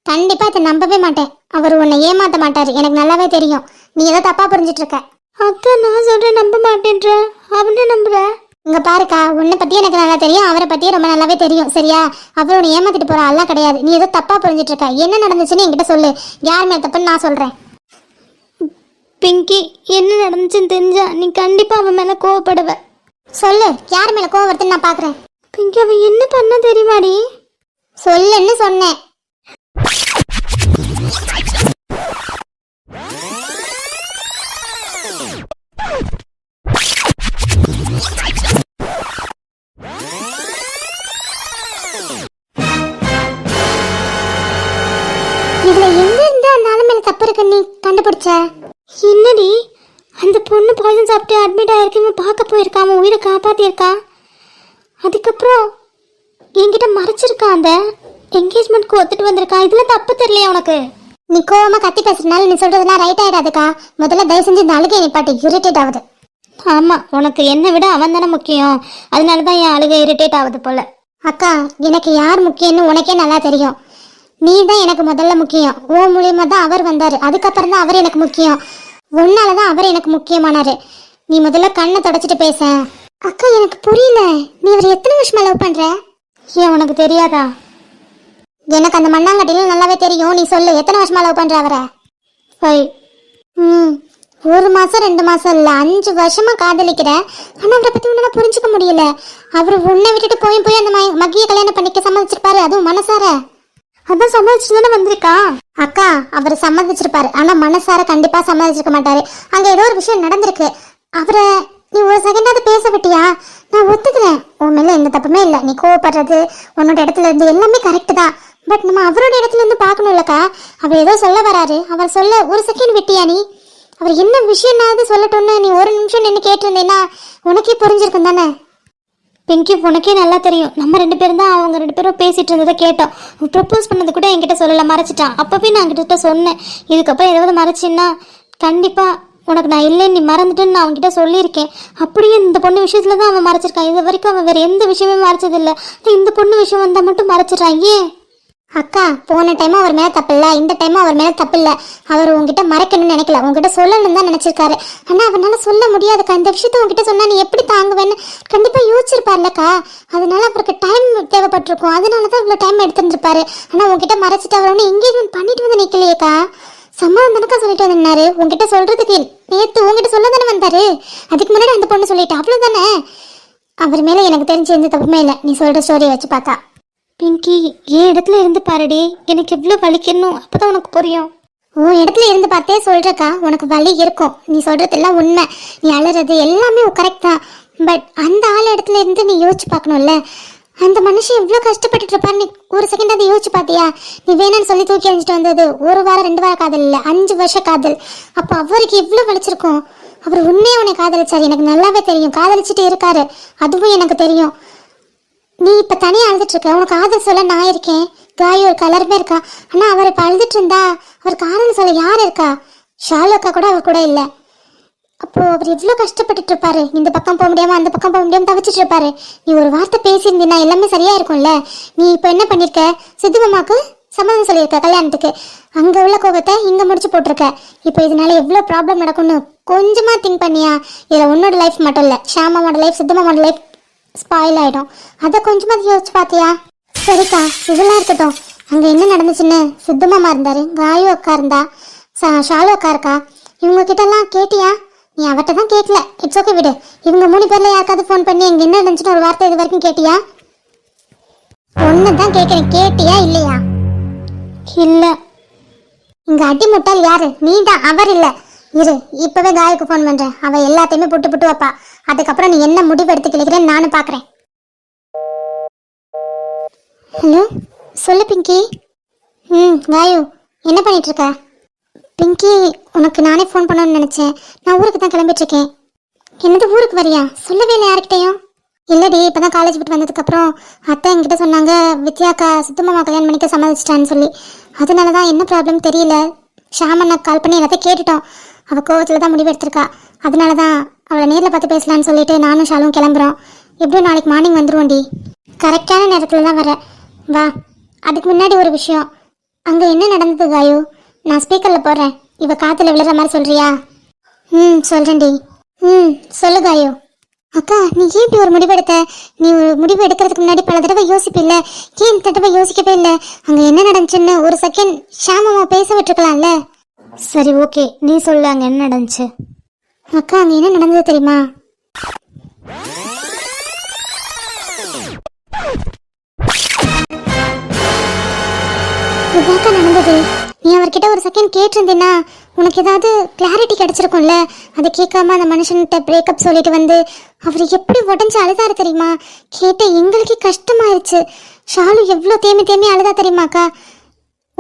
கண்டிப்பாக இதை நம்பவே மாட்டேன். அவர் உன்னை ஏமாற்ற மாட்டார், எனக்கு நல்லாவே தெரியும். நீ ஏதோ தப்பாக புரிஞ்சிட்டு இருக்க. அக்கா, நான் சொல்கிறேன் நம்ப மாட்டேன்ற, அவனே நம்புற. இங்கே பாருக்கா, உன்னை பற்றி எனக்கு நல்லா தெரியும், அவரை பற்றியும் ரொம்ப நல்லாவே தெரியும். சரியா? அவர் உன்னை ஏமாத்திட்டு போகிற ஆளா கிடையாது. நீ ஏதோ தப்பாக புரிஞ்சிட்டு இருக்க. என்ன நடந்துச்சுன்னு என்கிட்ட சொல்லு. யார் மேலே தப்புன்னு நான் சொல்கிறேன். பிங்கி, என்ன நடந்துச்சுன்னு தெரிஞ்சா நீ கண்டிப்பா அவன் மேல கோவப்படுவ. சொல்லு, யார் மேல கோவம் வருதுன்னு நான் பாக்குறேன். பிங்கி, அவன் என்ன பண்ணா தெரியுமாடி? சொல்லுன்னு சொன்னேன். இதுல எங்க இருந்து அந்த ஆளு மேல தப்பு இருக்கு நீ கண்டுபிடிச்ச? என்னடி, அந்த பொண்ணு பாய்சன் சாப்பிட்டு அட்மிட் ஆயிருக்கு, பார்க்க போயிருக்கா, அவன் உயிரை காப்பாத்திருக்கா. அதுக்கப்புறம் என்கிட்ட மறைச்சிருக்கா, அந்த என்கேஜ்மெண்ட்க்கு ஒத்துட்டு வந்திருக்கா. இதுல தப்பு தெரியலையா உனக்கு? நீ கோவமா கத்தி பேசுறதுனால நீ சொல்றதுலாம் ரைட் ஆயிடாதுக்கா. முதல்ல தயவு செஞ்சு இந்த அழுகை நிப்பாட்டி, இரிட்டேட் ஆகுது. ஆமா, உனக்கு என்னை விட அவன் தானே முக்கியம். அதனாலதான் என் அழுகை இரிட்டேட் ஆகுது போல. அக்கா, எனக்கு யார் முக்கியம்னு உனக்கே நல்லா தெரியும். நீ தான் எனக்கு முதல்ல முக்கியம். ஓ மூலியமா தான் அவர் வந்தாரு, அதுக்கப்புறம் தான் அவர் எனக்கு முக்கியம். உன்னாலதான் அவர் எனக்கு முக்கியமானாரு. நீ முதல்ல கண்ணை தொடச்சிட்டு பேச. அக்கா, எனக்கு புரியல, நீ அவர் எத்தனை வருஷமா லவ் பண்ற? ஏன் உனக்கு தெரியாதா? எனக்கு அந்த மண்ணாங்கட்டில நல்லாவே தெரியும். நீ சொல்லு, எத்தனை வருஷமா லவ் பண்ற அவரை? 5. 1 மாசம் 2 மாசம் இல்ல, 5 வருஷமா காதலிக்கிறேன். ஆனா அவரை பத்தி உன்னால புரிஞ்சுக்க முடியல. அவர் உன்னை விட்டுட்டு போய் அந்த மகிய கல்யாணம் பண்ணிக்க சம்மதிச்சிருப்பாரு, அதுவும் மனசார. அதான் சம்மதிச்சுட்டு தானே வந்திருக்கா. அக்கா, அவர் சம்மதிச்சிருப்பாரு, ஆனா மனசார கண்டிப்பா சம்மதிச்சிருக்க மாட்டாரு. அங்க ஏதோ ஒரு விஷயம் நடந்திருக்கு. அவரை நீ ஒரு செகண்டாவது பேச விட்டியா? நான் ஒத்துக்கிறேன், உன் மேல எந்த தப்புமே இல்லை. நீ கோவப்படுறது, உன்னோட இடத்துல இருந்து எல்லாமே கரெக்ட் தான். பட் நம்ம அவரோட இடத்துல இருந்து பார்க்கணும்லக்கா. அவர் ஏதோ சொல்ல வராரு, அவர் சொல்ல ஒரு செகண்ட் விட்டியா நீ? அவர் என்ன விஷயம்னாவது சொல்லட்டும்னு நீ ஒரு நிமிஷம் நின்று கேட்டிருந்தேன்னா உனக்கே புரிஞ்சிருக்கும் தானே? பிங்கி, உனக்கே நல்லா தெரியும், நம்ம 2 பேரும் தான் அவங்க 2 பேரும் பேசிட்டு இருந்ததை கேட்டோம். ப்ரப்போஸ் பண்ணது கூட என்கிட்ட சொல்லலை, மறைச்சிட்டான். அப்பவே நான் கிட்ட சொன்னேன், இதுக்கப்புறம் ஏதாவது மறைச்சின்னா கண்டிப்பா உனக்கு நான் இல்லைன்னு நீ மறந்துட்டுன்னு நான் அவன்கிட்ட சொல்லியிருக்கேன். அப்படியே இந்த பொண்ணு விஷயத்துல தான் அவன் மறைச்சிருக்கான். இது வரைக்கும் அவன் வேற எந்த விஷயமே மறைச்சதில்லை. இந்த பொண்ணு விஷயம் வந்தால் மட்டும் மறைச்சிட்றான். ஏன்? அக்கா, போன டைமும் அவர் மேலே தப்பு இல்லை, இந்த டைமும் அவர் மேலே தப்பு இல்லை. அவர் உங்ககிட்ட மறைக்கணும்னு நினைக்கல, உங்ககிட்ட சொல்லணும்னு தான் நினைச்சிருக்காரு. ஆனால் அவனால சொல்ல முடியாதுக்கா. இந்த விஷயத்த உங்ககிட்ட சொன்னா நீ எப்படி தாங்குவேன்னு கண்டிப்பா யோசிச்சிருப்பார்லக்கா. அதனால அவருக்கு டைம் தேவைப்பட்டிருக்கும், அதனால தான் இவ்வளோ டைம் எடுத்துருப்பாரு. ஆனால் உங்ககிட்ட மறைச்சிட்டு அவர் ஒன்று என்கேஜ்மெண்ட் பண்ணிட்டு வந்து நிற்கலையேக்கா. சம்மதம் தானக்கா சொல்லிட்டு வந்தாரு. உங்ககிட்ட சொல்றதுக்கு நேற்று உங்ககிட்ட சொல்ல தானே வந்தாரு. அதுக்கு முன்னாடி அந்த பொண்ணு சொல்லிட்டு அவ்வளோதானே. அவர் மேலே எனக்கு தெரிஞ்சு எந்த தப்புமே இல்லை. நீ சொல்ற ஸ்டோரியை வச்சு பார்த்தா. பிங்கி, என் இடத்துல இருந்து பாருடி, எனக்கு எவ்வளோ வலிக்கணும், அப்பதான் உனக்கு புரியும். உன் இடத்துல இருந்து பார்த்தே சொல்றக்கா, உனக்கு வலி இருக்கும். நீ சொல்றதெல்லாம் உண்மை, நீ அழுறது எல்லாமே கரெக்ட் தான். பட் அந்த ஆள் இடத்துல இருந்து நீ யோசிச்சு பார்க்கணும்ல. அந்த மனுஷன் எவ்வளோ கஷ்டப்பட்டுட்டு இருப்பாரு, நீ ஒரு செகண்ட் அதை யோசிச்சு பார்த்தியா? நீ வேணும்னு சொல்லி தூக்கி அழிஞ்சிட்டு வந்தது 1 வாரம் 2 வாரம் காதல் இல்லை, 5 வருஷ காதல். அப்போ அவருக்கு எவ்வளோ வலிச்சிருக்கும். அவர் உண்மையாக உன்னை காதலிச்சாரு, எனக்கு நல்லாவே தெரியும். காதலிச்சுட்டு இருக்காரு, அதுவும் எனக்கு தெரியும். நீ இப்போ தனியாக அழுதுட்டு இருக்க, உனக்கு ஆதரவு சொல்ல நான் இருக்கேன். காய் ஒரு கலருமே இருக்கா. ஆனால் அவர் இப்போ அழுதுட்டு இருந்தா அவருக்கு ஆதரவு சொல்ல யார் இருக்கா? ஷாலோக்கா கூட அவர் கூட இல்லை. அப்போ அவர் எவ்வளோ கஷ்டப்பட்டுட்டு இருப்பாரு. இந்த பக்கம் போக முடியாம அந்த பக்கம் போக முடியாம தவிச்சிட்டு இருப்பாரு. நீ ஒரு வார்த்தை பேசியிருந்தீங்கன்னா எல்லாமே சரியா இருக்கும்ல. நீ இப்போ என்ன பண்ணிருக்க? சித்து மாமாக்கு சம்மதம் சொல்லியிருக்க கல்யாணத்துக்கு. அங்கே உள்ள கோபத்தை இங்கே முடிச்சு போட்டிருக்க. இப்போ இதனால எவ்வளோ ப்ராப்ளம் நடக்கும்னு கொஞ்சமாக திங்க் பண்ணியா? இதில் உன்னோட லைஃப் மட்டும் இல்லை, ஷாமாவோட லைஃப், சித்து மாமாவோட லைஃப் ஸ்பாயில் ஆகிடும். அதை கொஞ்சமாக யோசிச்சு பார்த்தியா? சரிக்கா, இதெல்லாம் இருக்கட்டும். அங்கே என்ன நடந்துச்சுன்னு சித்து மாமா இருந்தாரு, காயு அக்கா இருந்தா, ஷாலு அக்கா இருக்கா. இவங்க கிட்டலாம் கேட்டியா? நீ அவட்ட தான் கேட்கல, இட்ஸ் ஓகே விடு. இவங்க 3 பேர்ல யாருக்காவது ஃபோன் பண்ணி எங்க என்ன நடந்துச்சுன்னு ஒரு வார்த்தை இது வரைக்கும் கேட்டியா? ஒன்று தான் கேட்குறேன், கேட்டியா இல்லையா? இல்லை. இங்க அடி முட்டால் யாரு? நீ தான், அவர் இல்லை. இரு, இப்பவே காயுக்கு ஃபோன் பண்றேன். அவ எல்லாத்தையுமே புட்டு புட்டு வைப்பா. அதுக்கப்புறம் நீ என்ன முடிவு எடுத்து கிளிக்கிறேன்னு நானும் பார்க்குறேன். ஹலோ, சொல்லு பிங்கி. காயு, என்ன பண்ணிட்டு இருக்க? பிங்கி, உனக்கு நானே ஃபோன் பண்ணணும்னு நினச்சேன். நான் ஊருக்கு தான் கிளம்பிட்டு இருக்கேன். என்னது, ஊருக்கு வரியா? சொல்லவே இல்லை யார்கிட்டையும்? இல்லடி, இப்போ தான் காலேஜ் விட்டு வந்ததுக்கப்புறம் அத்தை என்கிட்ட சொன்னாங்க, வித்யாக்கா சித்துமாமா கல்யாணம் பண்ணிக்க சம்மதிச்சிட்டான்னு சொல்லி. அதனால தான் என்ன ப்ராப்ளம் தெரியல. ஷாமண்ணா கால் பண்ணி எல்லாத்தையும் கேட்டுட்டோம். அவள் கோவத்தில் தான் முடிவு எடுத்திருக்கா. அதனால தான் அவளை நேரில் பார்த்து பேசலான்னு சொல்லிட்டு நானும் ஷாலும் கிளம்புறோம். எப்படியும் நாளைக்கு மார்னிங் வந்துடுவோண்டி. கரெக்டான நேரத்தில் தான் வரேன், வா. அதுக்கு முன்னாடி ஒரு விஷயம், அங்கே என்ன நடந்தது காயு? நான் ஸ்பீக்கரில் போடுறேன், இவ காற்றுல விழுற மாதிரி சொல்கிறியா? சொல்கிறேன்டி. சொல்லு காயு. அக்கா, நீ ஏன் இப்படி ஒரு முடிவெடுத்த? நீ ஒரு முடிவு எடுக்கிறதுக்கு முன்னாடி பல தடவை யோசிப்பில்ல, ஏன் இந்த தடவை யோசிக்கவே இல்லை? அங்கே என்ன நடந்துச்சுன்னு ஒரு செகண்ட் ஷாமாவை பேச விட்டுருக்கலாம்ல. சரி ஓகே, நீ சொல்லு அங்கே என்ன நடந்துச்சு. அக்கா அங்கே என்ன நடந்தது தெரியுமா? இதாக்கா நடந்தது. நீ அவர்கிட்ட ஒரு செகண்ட் கேட்டிருந்தேன்னா உனக்கு ஏதாவது கிளாரிட்டி கிடைச்சிருக்கும்ல. அதை கேட்காம அந்த மனுஷன்கிட்ட பிரேக்கப் சொல்லிட்டு வந்து அவர் எப்படி உடஞ்சி அழுதாரு தெரியுமா? கேட்ட எங்களுக்கே கஷ்டமாயிருச்சு. ஷாலு எவ்வளோ தேமி தேமி அழுதா தெரியுமாக்கா?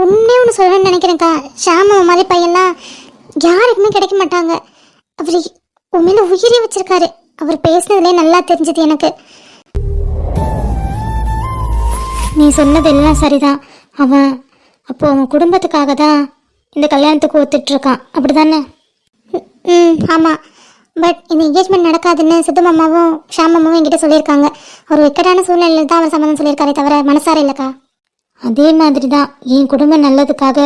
ஒன்னே ஒன்று சொல்லணும்னு நினைக்கிறேன்க்கா, ஷாம மாதிரி பையன்லாம் யாருக்குமே கிடைக்க மாட்டாங்க. அவர் உண்மையில உயிரே வச்சிருக்காரு. அவர் பேசினதுலே நல்லா தெரிஞ்சது எனக்கு. நீ சொன்னது எல்லாம் சரிதான். அவன் அப்போ அவன் குடும்பத்துக்காக தான் இந்த கல்யாணத்துக்கு ஒத்துட்டு இருக்கான், அப்படி தானே? ஆமாம். பட் இந்த என்கேஜ்மெண்ட் நடக்காதுன்னு சித்து மாமாவும் ஷாம் மாமாவும் என்கிட்ட சொல்லியிருக்காங்க. ஒரு இக்கட்டான சூழ்நிலையில் தான் அவர் சம்மந்தம் சொல்லியிருக்காரே தவிர மனசார இல்லைக்கா. அதே மாதிரி தான் என் குடும்பம் நல்லதுக்காக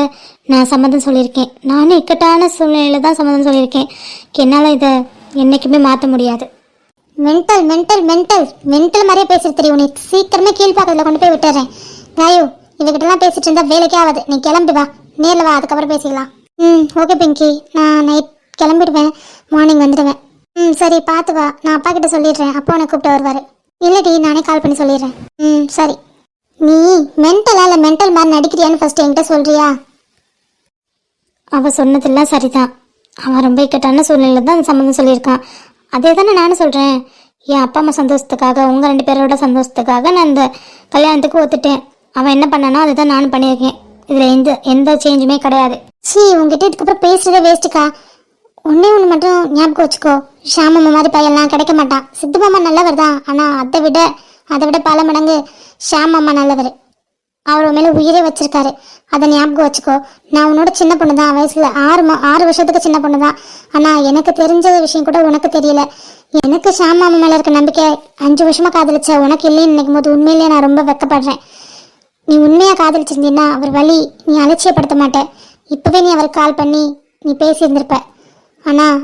நான் சம்மந்தம் சொல்லியிருக்கேன். நானும் இக்கட்டான சூழ்நிலையில் தான் சம்மந்தம் சொல்லியிருக்கேன். என்னால் இதை என்றைக்குமே மாற்ற முடியாது. மென்டல் மென்டல் மென்டல் மென்டல் மாதிரியே பேசுறது தெரியும். நீ சீக்கிரமே கீழ்பாக்கத்தில் கொண்டு போய் விட்டுறேன். காயோ, இவகிட்டலாம் பேசிட்டு இருந்தா வேலைக்கே ஆகாது. நீ கிளம்பி வா, நேரில் வா, அதுக்கப்புறம் பேசிக்கலாம். ஓகே பிங்கி, நான் நைட் கிளம்பிடுவேன், மார்னிங் வந்துடுவேன். சரி பார்த்து வா, நான் அப்பா கிட்ட சொல்லிடுறேன், அப்பா உனக்கு கூப்பிட்டு வருவார். இல்லடி, நானே கால் பண்ணி சொல்லிடுறேன். சரி. நீ மென்டலா இல்லை மென்டல் மாதிரி நடிக்கிறியான்னு ஃபர்ஸ்ட் என்கிட்ட சொல்றியா? அவள் சொன்னதெல்லாம் சரிதான். அவன் ரொம்ப இக்கட்டான சூழ்நிலையில் தான் சம்மந்தம் சொல்லியிருக்கான். அதே தானே நானும் சொல்கிறேன். என் அப்பா அம்மா சந்தோஷத்துக்காக, உங்கள் 2 பேரோட சந்தோஷத்துக்காக நான் இந்த கல்யாணத்துக்கு ஒத்துட்டேன். அவன் என்ன பண்ணானோ அதை தான் நானும் பண்ணியிருக்கேன். இதில் எந்த சேஞ்சுமே கிடையாது. உங்ககிட்ட இதுக்கப்புறம் பேசுகிறதே வேஸ்ட்டுக்கா. ஒன்றே ஒன்று மட்டும் ஞாபகம் வச்சுக்கோ, ஷாமம்மா மாதிரி பையன்லாம் கிடைக்க மாட்டான். சித்து மாமா நல்லவர் தான், ஆனால் அதை விட பல மடங்கு ஷாம் மாமா நல்லவர். அவர் மேலே உயிரே வச்சிருக்காரு. அதை ஞாபகம் வச்சுக்கோ. நான் உன்னோட சின்ன பொண்ணு தான், வயசில் 6 வருஷத்துக்கு சின்ன பொண்ணு தான். ஆனால் எனக்கு தெரிஞ்ச விஷயம் கூட உனக்கு தெரியல. எனக்கு ஷாம் மாமா மேலே இருக்க நம்பிக்கை 5 வருஷமாக காதலிச்ச உனக்கு இல்லைன்னு நினைக்கும் போது உண்மையிலேயே நான் ரொம்ப வெக்கப்படுறேன். நீ உண்மையாக காதலிச்சிருந்தீன்னா அவர் வழி நீ அலட்சியப்படுத்த மாட்டேன். இப்போவே நீ அவருக்கு கால் பண்ணி நீ பேசியிருந்திருப்ப. ஆனால்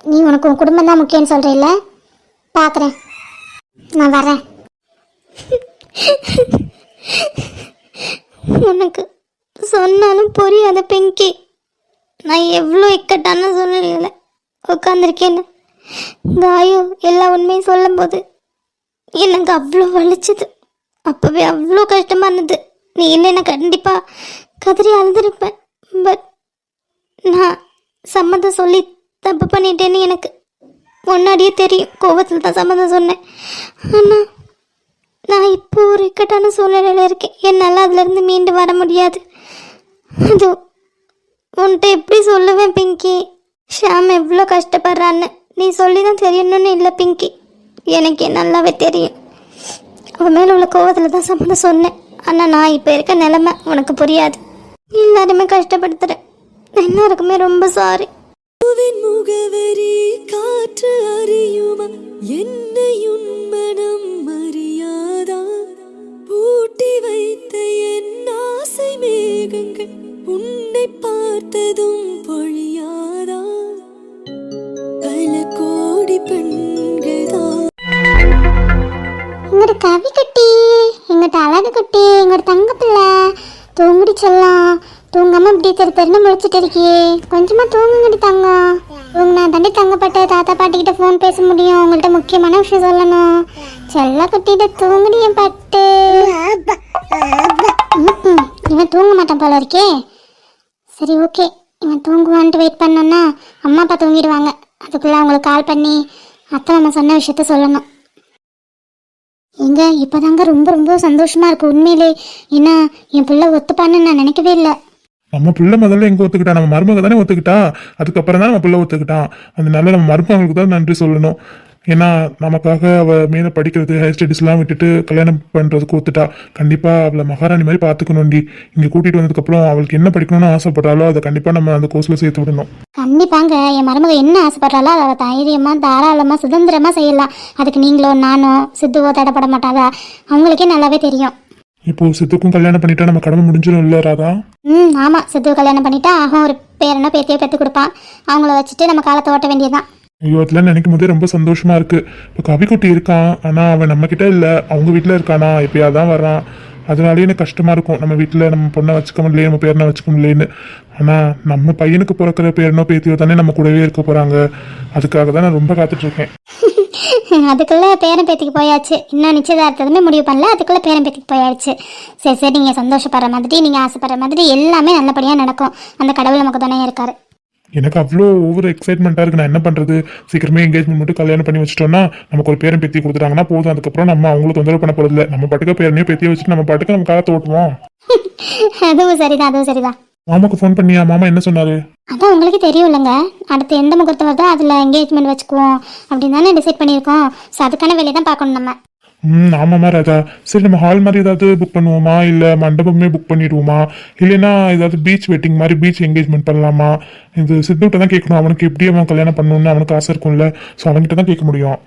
நீ உனக்கு உன் குடும்பம் தான் முக்கியம்னு சொல்கிறீல்ல. பார்க்குறேன், நான் வரேன். உனக்கு சொன்னாலும் புரியாத பிங்கி, நான் எவ்வளோ இக்கட்டான சூழ்நிலையில் உட்காந்துருக்கேன்னு. காயோ எல்லா உண்மையும் சொல்லும் போது எனக்கு அவ்வளோ வலிச்சுது. அப்போவே அவ்வளோ கஷ்டமாக இருந்தது. நீ இல்லைன்னா கண்டிப்பாக கதறி அழுதுருப்பேன். பட் நான் சம்மந்தம் சொல்லி தப்பு பண்ணிட்டேன்னு எனக்கு முன்னாடியே தெரியும். கோவத்தில் தான் சம்மந்தம் சொன்னேன். ஆனால் நான் இப்போ ஒரு இக்கட்டான சூழ்நிலையில் இருக்கேன். என்னால் அதுலேருந்து மீண்டு வர முடியாது. அது உன்கிட்ட எப்படி சொல்லுவேன் பிங்கி? ஷாம் எவ்வளோ கஷ்டப்படுறான்னு நீ சொல்லி தான் தெரியணும்னு இல்லை பிங்கி. எனக்கே நல்லாவே தெரியும். அவன் மேலே உள்ள கோவத்தில் தான் சம்மந்தம் சொன்னேன். ஆனால் நான் இப்போ இருக்க நிலைமை உனக்கு புரியாது. எல்லாருமே கஷ்டப்படுத்துகிறேன். எல்லாருக்குமே ரொம்ப சாரி. முகவரி காற்று அறியுமா, என்னையும் மனம் அறியாதா, பூட்டி வைத்த என் ஆசை மேகங்கள் உன்னை பார்த்ததும் பொழியாதா, பல கோடி பெண்கள்தான். எங்கட கவி குட்டி, எங்கட அழகு குட்டி, எங்கட தங்க பிள்ளை தூங்குடி செல்லாம். தூங்காம இப்படி தெருன்னு முழிச்சிட்டு இருக்கியே, கொஞ்சமா தூங்குங்கடி தங்கம். தூங்கினா தாண்டி தங்கப்பட்ட தாத்தா பாட்டிக்கிட்ட ஃபோன் பேச முடியும். உங்கள்கிட்ட முக்கியமான விஷயம் சொல்லணும். செல்ல குட்டிகிட்ட தூங்குடி என் பட்டு. இவன் தூங்க மாட்டான் போல இருக்கே. சரி ஓகே, இவன் தூங்குவான்ட்டு வெயிட் பண்ணோன்னா அம்மா அப்பா தூங்கிடுவாங்க. அதுக்குள்ளே அவங்களுக்கு கால் பண்ணி அத்தை நம்ம சொன்ன விஷயத்த சொல்லணும். எங்க இப்போதாங்க ரொம்ப ரொம்ப சந்தோஷமா இருக்கு உண்மையிலே. ஏன்னா என் பிள்ளை ஒத்துப்பான்னு நான் நினைக்கவே இல்லை. நம்ம பிள்ளை முதல்ல எங்க ஒத்துக்கிட்டா? நம்ம மருமக தானே ஒத்துக்கிட்டா. அதுக்கப்புறம் தான் நம்ம பிள்ளை ஒத்துக்கிட்டான். அதனால நம்ம மருமகளுக்கு தான் நன்றி சொல்லணும். ஏன்னா நமக்காக அவள் மேலே படிக்கிறது, ஹையர் ஸ்டடீஸ்லாம் விட்டுட்டு கல்யாணம் பண்ணுறதுக்கு ஒத்துட்டா. கண்டிப்பாக அவளை மகாராணி மாதிரி பார்த்துக்கணும்டி. இங்கே கூட்டிகிட்டு வந்ததுக்கப்புறம் அவளுக்கு என்ன படிக்கணும்னு ஆசைப்படுறாளோ அதை கண்டிப்பாக நம்ம அந்த கோர்ஸில் சேர்த்து விடணும். கண்டிப்பாங்க. என் மருமக என்ன ஆசைப்படுறாளோ அதை தைரியமாக தாராளமாக சுதந்திரமாக செய்யலாம். அதுக்கு நீங்களோ நானோ சித்துவோ தடைப்பட மாட்டாங்க. அவங்களுக்கே நல்லாவே தெரியும். இப்போ சித்துக்கும் கல்யாணம் பண்ணிட்டா நம்ம கடமை முடிஞ்சிடும் இல்லை ராதா? ஆமாம், சித்துவ கல்யாணம் பண்ணிட்டா அவன் ஒரு பேரனோ பேத்தியோ பெற்று கொடுப்பான். அவங்கள வச்சுட்டு நம்ம காலத்தை ஓட்ட வேண்டியதுதான். ஐயோ, அதெல்லாம் நினைக்கும் போதே ரொம்ப சந்தோஷமா இருக்கு. இப்போ கவிக்குட்டி இருக்கான், ஆனால் அவன் நம்ம கிட்ட இல்லை, அவங்க வீட்டில் இருக்கானா, எப்பயாதான் வரான். அதனாலேயே எனக்கு கஷ்டமாக இருக்கும், நம்ம வீட்டில் நம்ம பொண்ணை வச்சுக்க முடியலையே, நம்ம பேரனை வச்சுக்க முடியலேன்னு. ஆனால் நம்ம பையனுக்கு பிறக்கிற பேரனோ பேத்தியோ தானே நம்ம கூடவே இருக்க போகிறாங்க. அதுக்காக தான் நான் ரொம்ப காத்துட்ருக்கேன். அதுக்குள்ளே பேரன் பேத்திக்கு போயாச்சு. இன்னும் நிச்சயதார்த்தமே முடிவு பண்ணல, அதுக்குள்ளே பேரன் பேத்திக்கு போயாச்சு. சரி சரி, நீங்கள் சந்தோஷப்படுற மாதிரி, நீங்கள் ஆசைப்படுற மாதிரி எல்லாமே நல்லபடியாக நடக்கும். அந்த கடவுள் நமக்கு தானே இருக்காரு. எனக்கு அவ்வளோ ஓவர் எக்ஸைட்மெண்ட்டாக இருக்குது. நான் என்ன பண்ணுறது, சீக்கிரமே எங்கேஜ்மெண்ட் மட்டும் கல்யாணம் பண்ணி வச்சிட்டோம்னா நமக்கு ஒரு பேரன் பேத்தி கொடுத்துட்டாங்கன்னா போதும். அதுக்கப்புறம் நம்ம அவங்களுக்கு தொந்தரவு பண்ண போகிறதில்ல. நம்ம பாட்டுக்க பேரனையும் பேத்தியை வச்சுட்டு நம்ம பாட்டுக்கு நம்ம காலத்தை ஓட்டுவோம். அதுவும் சரிதான், அதுவும் சரிதான். மாமாக்கு ஃபோன் பண்ணியா? மாமா என்ன சொன்னார்? அதான் உங்களுக்கு தெரியும் இல்லைங்க, அடுத்து எந்த முகூர்த்தம் வருதோ அதில் என்கேஜ்மெண்ட் வச்சுக்குவோம் அப்படின்னு தானே டிசைட் பண்ணியிருக்கோம். ஸோ அதுக்கான வேலையை தான் பார்க்கணும் நம்ம. ஆமாம்மா ராஜா. சரி, நம்ம ஹால் மாதிரி ஏதாவது புக் பண்ணுவோமா, இல்லை மண்டபமே புக் பண்ணிடுவோமா, இல்லைன்னா ஏதாவது பீச் வெட்டிங் மாதிரி பீச் என்கேஜ்மெண்ட் பண்ணலாமா? இது சித்துக்கிட்ட தான் கேட்கணும். அவனுக்கு எப்படி அவன் கல்யாணம் பண்ணணும்னு அவனுக்கு ஆசை இருக்கும்ல. ஸோ அவன்கிட்ட தான் கேட்க முடியும்.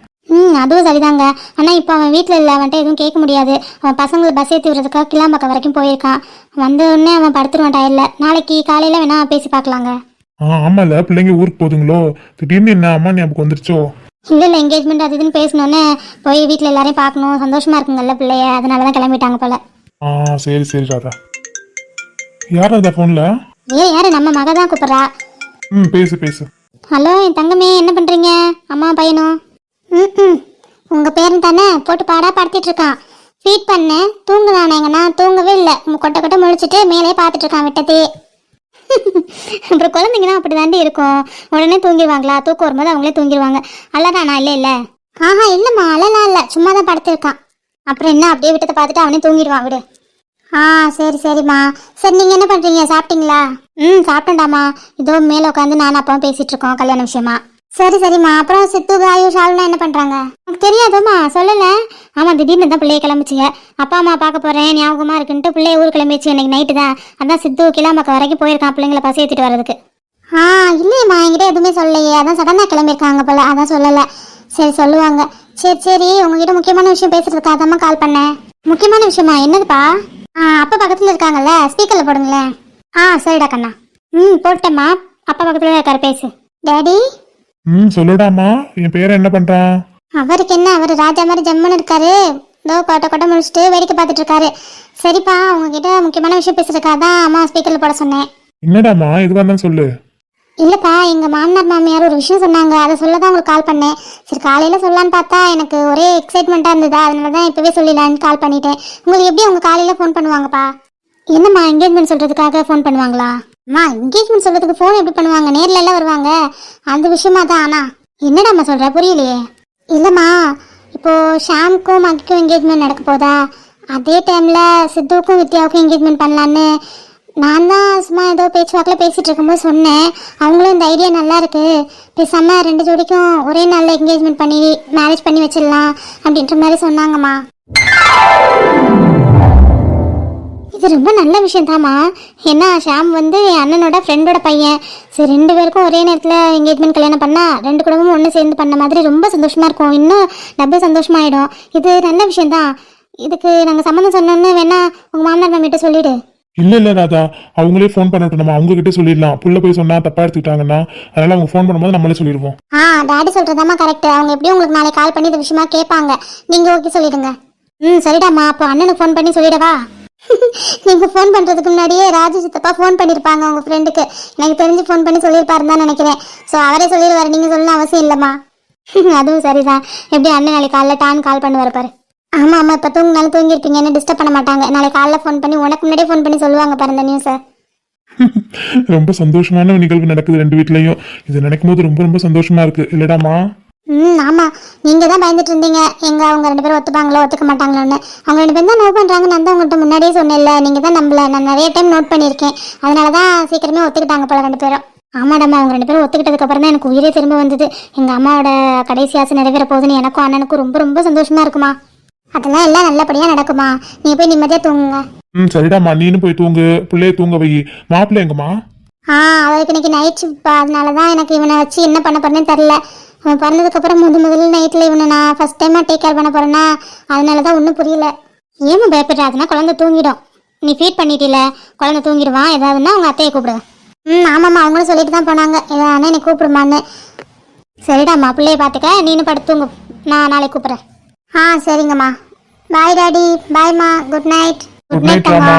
அதுவும் சரிதாங்க. ஆனால் இப்போ அவன் வீட்டில் இல்லை, அவன்கிட்ட எதுவும் கேட்க முடியாது. அவன் பசங்களை பஸ் ஏற்றி விடுறதுக்காக கிளாம்பாக்கம் வரைக்கும் போயிருக்கான். வந்த உடனே அவன் படுத்துருவான் டயர்ல. நாளைக்கு காலையில் வேணா பேசி பார்க்கலாங்க. ஆமாம்ல, பிள்ளைங்க ஊருக்கு போதுங்களோ, திடீர்னு என்ன அம்மா ஞாபகம் வந்துருச்சோ? இல்லை இல்லை, என்கேஜ்மெண்ட் அது இதுன்னு பேசணுன்னே போய் வீட்டில் எல்லாரையும் பார்க்கணும், சந்தோஷமா இருக்குங்கல்ல பிள்ளைய, அதனால தான் கிளம்பிட்டாங்க போல. சரி சரி ராதா. யார் ராதா ஃபோனில்? யாரு, நம்ம மக தான் கூப்பிட்றா. பேசு பேசு. ஹலோ என் தங்கமே, என்ன பண்ணுறீங்க? அம்மா பையனும் உங்கள் பேரன் தானே போட்டு பாடா படுத்திட்டு இருக்கான். ஃபீட் பண்ணேன், தூங்குதானேங்கண்ணா. தூங்கவே இல்லை, கொட்டை கொட்டை முழிச்சிட்டு மேலே பார்த்துட்டு இருக்கான் விட்டதே. அப்புறம் குழந்தைங்க தான் அப்படி தாண்டி இருக்கும், உடனே தூங்கிடுவாங்களா? தூக்கம் வரும்போது அவங்களே தூங்கிடுவாங்க. அல்லதானா? இல்லை இல்லை, இல்லைம்மா, அழலாம் இல்லை, சும்மா தான் படுத்திருக்கான். அப்புறம் என்ன, அப்படியே விட்டத்தை பார்த்துட்டு அவனே தூங்கிடுவான், விடு. சரி சரிம்மா. சரி, நீங்கள் என்ன பண்ணுறீங்க, சாப்பிட்டீங்களா? சாப்பிட்டேன்டாமா. இதோ மேலே உட்காந்து நானும் அப்பாவும் பேசிகிட்டு இருக்கோம் கல்யாண விஷயமா. சரி சரிம்மா. அப்புறம் சித்து காயு ஷாலுனா என்ன பண்ணுறாங்க? எனக்கு தெரியாதோம்மா, சொல்லலை. ஆமாம், திடீர்னு தான் பிள்ளைய கிளம்பிச்சிங்க. அப்பா அம்மா பார்க்க போகிறேன் ஞாபகமாக இருக்குன்ட்டு பிள்ளைய ஊர் கிளம்பிச்சு. இன்னைக்கு நைட்டு தான். அதான் சித்து கிளாம்பாக்கம் வரைக்கும் போயிருக்கான் பிள்ளைங்களை பசி ஏற்றிட்டு வர்றதுக்கு. இல்லையம்மா, என்கிட்ட எதுவுமே சொல்லலையே. அதான் சடனாக கிளம்பியிருக்காங்க போல, அதான் சொல்லலை. சரி, சொல்லுவாங்க. சரி சரி, உங்ககிட்ட முக்கியமான விஷயம் பேசுறதுக்காக தான் கால் பண்ணேன். முக்கியமான விஷயமா? என்னதுப்பா? அப்பா பக்கத்தில் இருக்காங்கல்ல, ஸ்பீக்கரில் போடுங்களேன். சரிடா கண்ணா. போட்டேம்மா. அப்பா பக்கத்தில் இருக்காரு, பேசு. டேடி. சொல்லுடாமா. என் பேரை என்ன பண்றான்? அவருக்கு என்ன, அவர் ராஜா மாதிரி ஜம்முன்னு இருக்காரு. இதோ கொட்டை கொட்டை முடிச்சுட்டு வேடிக்கை பார்த்துட்டு இருக்காரு. சரிப்பா, உங்ககிட்ட முக்கியமான விஷயம் பேசுறதுக்காக தான் அம்மா ஸ்பீக்கரில் போட சொன்னேன். என்னடாமா, எதுவாக இருந்தாலும் சொல்லு. இல்லைப்பா, எங்கள் மாமனார் மாமியார் ஒரு விஷயம் சொன்னாங்க, அதை சொல்ல தான் உங்களுக்கு கால் பண்ணேன். சரி, காலையில் சொல்லலான்னு பார்த்தா எனக்கு ஒரே எக்ஸைட்மெண்ட்டாக இருந்ததா, அதனால தான் இப்போவே சொல்லிடலான்னு கால் பண்ணிட்டேன். உங்களுக்கு எப்படி அவங்க காலையில் ஃபோன் பண்ணுவாங்கப்பா? என்னம்மா, என்கேஜ்மெண்ட் சொல்கிறதுக்காக ஃபோன் பண்ணுவாங்களா? அம்மா, என்கேஜ்மெண்ட் சொல்கிறதுக்கு ஃபோன் எப்படி பண்ணுவாங்க? நேரில் எல்லாம் வருவாங்க, அந்த விஷயமா தான். ஆனால் என்னடாம்மா சொல்கிற, புரியலையே. இல்லைம்மா, இப்போது ஷாமுக்கும் மகிக்கும் என்கேஜ்மெண்ட் நடக்க போதா, அதே டைமில் சித்துவுக்கும் வித்யாவுக்கும் என்கேஜ்மெண்ட் பண்ணலான்னு நான் தான் சும்மா ஏதோ பேச்சுவாக்கில் பேசிகிட்டு இருக்கும்போது சொன்னேன். அவங்களும் இந்த ஐடியா நல்லா இருக்கு, பேசாம 2 ஜோடிக்கும் ஒரே நாளில் என்கேஜ்மெண்ட் பண்ணி மேரேஜ் பண்ணி வச்சிடலாம் அப்படின்ற மாதிரி சொன்னாங்கம்மா. இது ரொம்ப நல்ல விஷயம் தாம்மா. ஏன்னா ஷாம் வந்து என் அண்ணனோட ஃப்ரெண்டோட பையன். சரி, 2 பேருக்கும் ஒரே நேரத்தில் என்கேஜ்மெண்ட் கல்யாணம் பண்ணால் 2 குடும்பமும் ஒன்று சேர்ந்து பண்ண மாதிரி ரொம்ப சந்தோஷமாக இருக்கும், இன்னும் டபுள் சந்தோஷமாயிடும். இது நல்ல விஷயம்தான். இதுக்கு நாங்கள் சம்மந்தம் சொன்னோன்னு வேணா உங்கள் மாமனார் மாமிகிட்ட சொல்லிவிடு. இல்ல ராதா, அவங்களே ஃபோன் பண்ணட்டும், நம்ம அவங்க கிட்டே சொல்லிடலாம். புள்ள போய் சொன்னா தப்பா எடுத்துக்கிட்டாங்கன்னா, அதனால அவங்க ஃபோன் பண்ணும்போது நம்மளே சொல்லிடுவோம். டாடி சொல்றதாம்மா கரெக்ட். அவங்க எப்படியும் உங்களுக்கு நாளைக்கு கால் பண்ணி இந்த விஷயமா கேட்பாங்க, நீங்க ஓகே சொல்லிடுங்க. சரிடாம்மா, அப்போ அண்ணனுக்கு ஃபோன் பண்ணி சொல்லிடவா? நீங்க ஃபோன் பண்றதுக்கு முன்னாடியே ராஜு சித்தப்பா ஃபோன் பண்ணிருப்பாங்க உங்க ஃப்ரெண்டுக்கு. எனக்கு தெரிஞ்சு ஃபோன் பண்ணி சொல்லியிருப்பாருன்னு தான் நினைக்கிறேன். ஸோ அவரே சொல்லிடுவாரு, நீங்க சொல்லணும் அவசியம் இல்லைம்மா. அதுவும் சரிதான். எப்படி அண்ணன் நாளைக்கு காலைல டான் கால் பண்ணுவார் பாரு. ஆமாம் ஆமாம், இப்போ தூங்கினாலும் தூங்கியிருப்பீங்க, என்ன டிஸ்டர்ப் பண்ண மாட்டாங்க. நாளைக்கு காலைல ஃபோன் பண்ணி உனக்கு முன்னாடியே ஃபோன் பண்ணி சொல்லுவாங்க பாரு இந்த நியூஸை. ரொம்ப சந்தோஷமான நிகழ்வு நடக்குது 2 வீட்லயும். இது நினைக்கும் போது ரொம்ப ரொம்ப சந்தோஷமா இருக்கு, இல்லடாமா? ஆமாம், நீங்கள் தான் பயந்துட்டு இருந்தீங்க எங்க அவங்க 2 பேரும் ஒத்துப்பாங்களோ ஒத்துக்க மாட்டாங்களோன்னு. அவங்க 2 பேரும் தான் நோட் பண்ணுறாங்க. நான் தான் உங்கள்கிட்ட முன்னாடியே சொன்னேன்ல, நீங்கள் தான் நம்பல. நான் நிறைய டைம் நோட் பண்ணியிருக்கேன், அதனால தான் சீக்கிரமே ஒத்துக்கிட்டாங்க போல 2 பேரும். ஆமாடாம்மா, அவங்க 2 பேரும் ஒத்துக்கிட்டதுக்கு அப்புறம் தான் எனக்கு உயிரே திரும்ப வந்தது. எங்கள் அம்மாவோட கடைசி ஆசை நிறைவேற போகுதுன்னு எனக்கும் அண்ணனுக்கும் ரொம்ப ரொம்ப சந்தோஷமா இருக்குமா. அதெல்லாம் எல்லாம் நல்லபடியாக நடக்குமா, நீங்கள் போய் நிம்மதியாக தூங்குங்க. சரிடாம்மா, நீனும் போய் தூங்கு, பிள்ளைய தூங்க வை. மாப்பிள்ளை எங்கம்மா? அவருக்கு இன்னைக்கு நைட் ஷிஃப்ட்ப்பா, அதனால தான் எனக்கு இவனை வச்சு என்ன பண்ண போறேன்னு தெரில. அவன் பிறந்ததுக்கப்புறம் முதல்ல நைட்டில் இவனை நான் ஃபர்ஸ்ட் டைமாக டேக் கேர் பண்ண போகிறேன்னா, அதனால தான் ஒன்றும் புரியல. ஏமா பயப்படுற? அதுனா குழந்தை தூங்கிடும். நீ ஃபீட் பண்ணிட்டில, குழந்தை தூங்கிடுவான். ஏதாவதுன்னா அவங்க அத்தையை கூப்பிடுவேன். ஆமாம்மா, அவங்களும் சொல்லிட்டு தான் போனாங்க, ஏதாவது என்னை கூப்பிடுமான்னு. சரிடாம்மா, பிள்ளைய பார்த்துக்க, நீனு படுத்து தூங்கு, நான் நாளைக்கு கூப்பிட்றேன். சரிங்கம்மா. Bye daddy. பாய்மா, good night. Good night Rama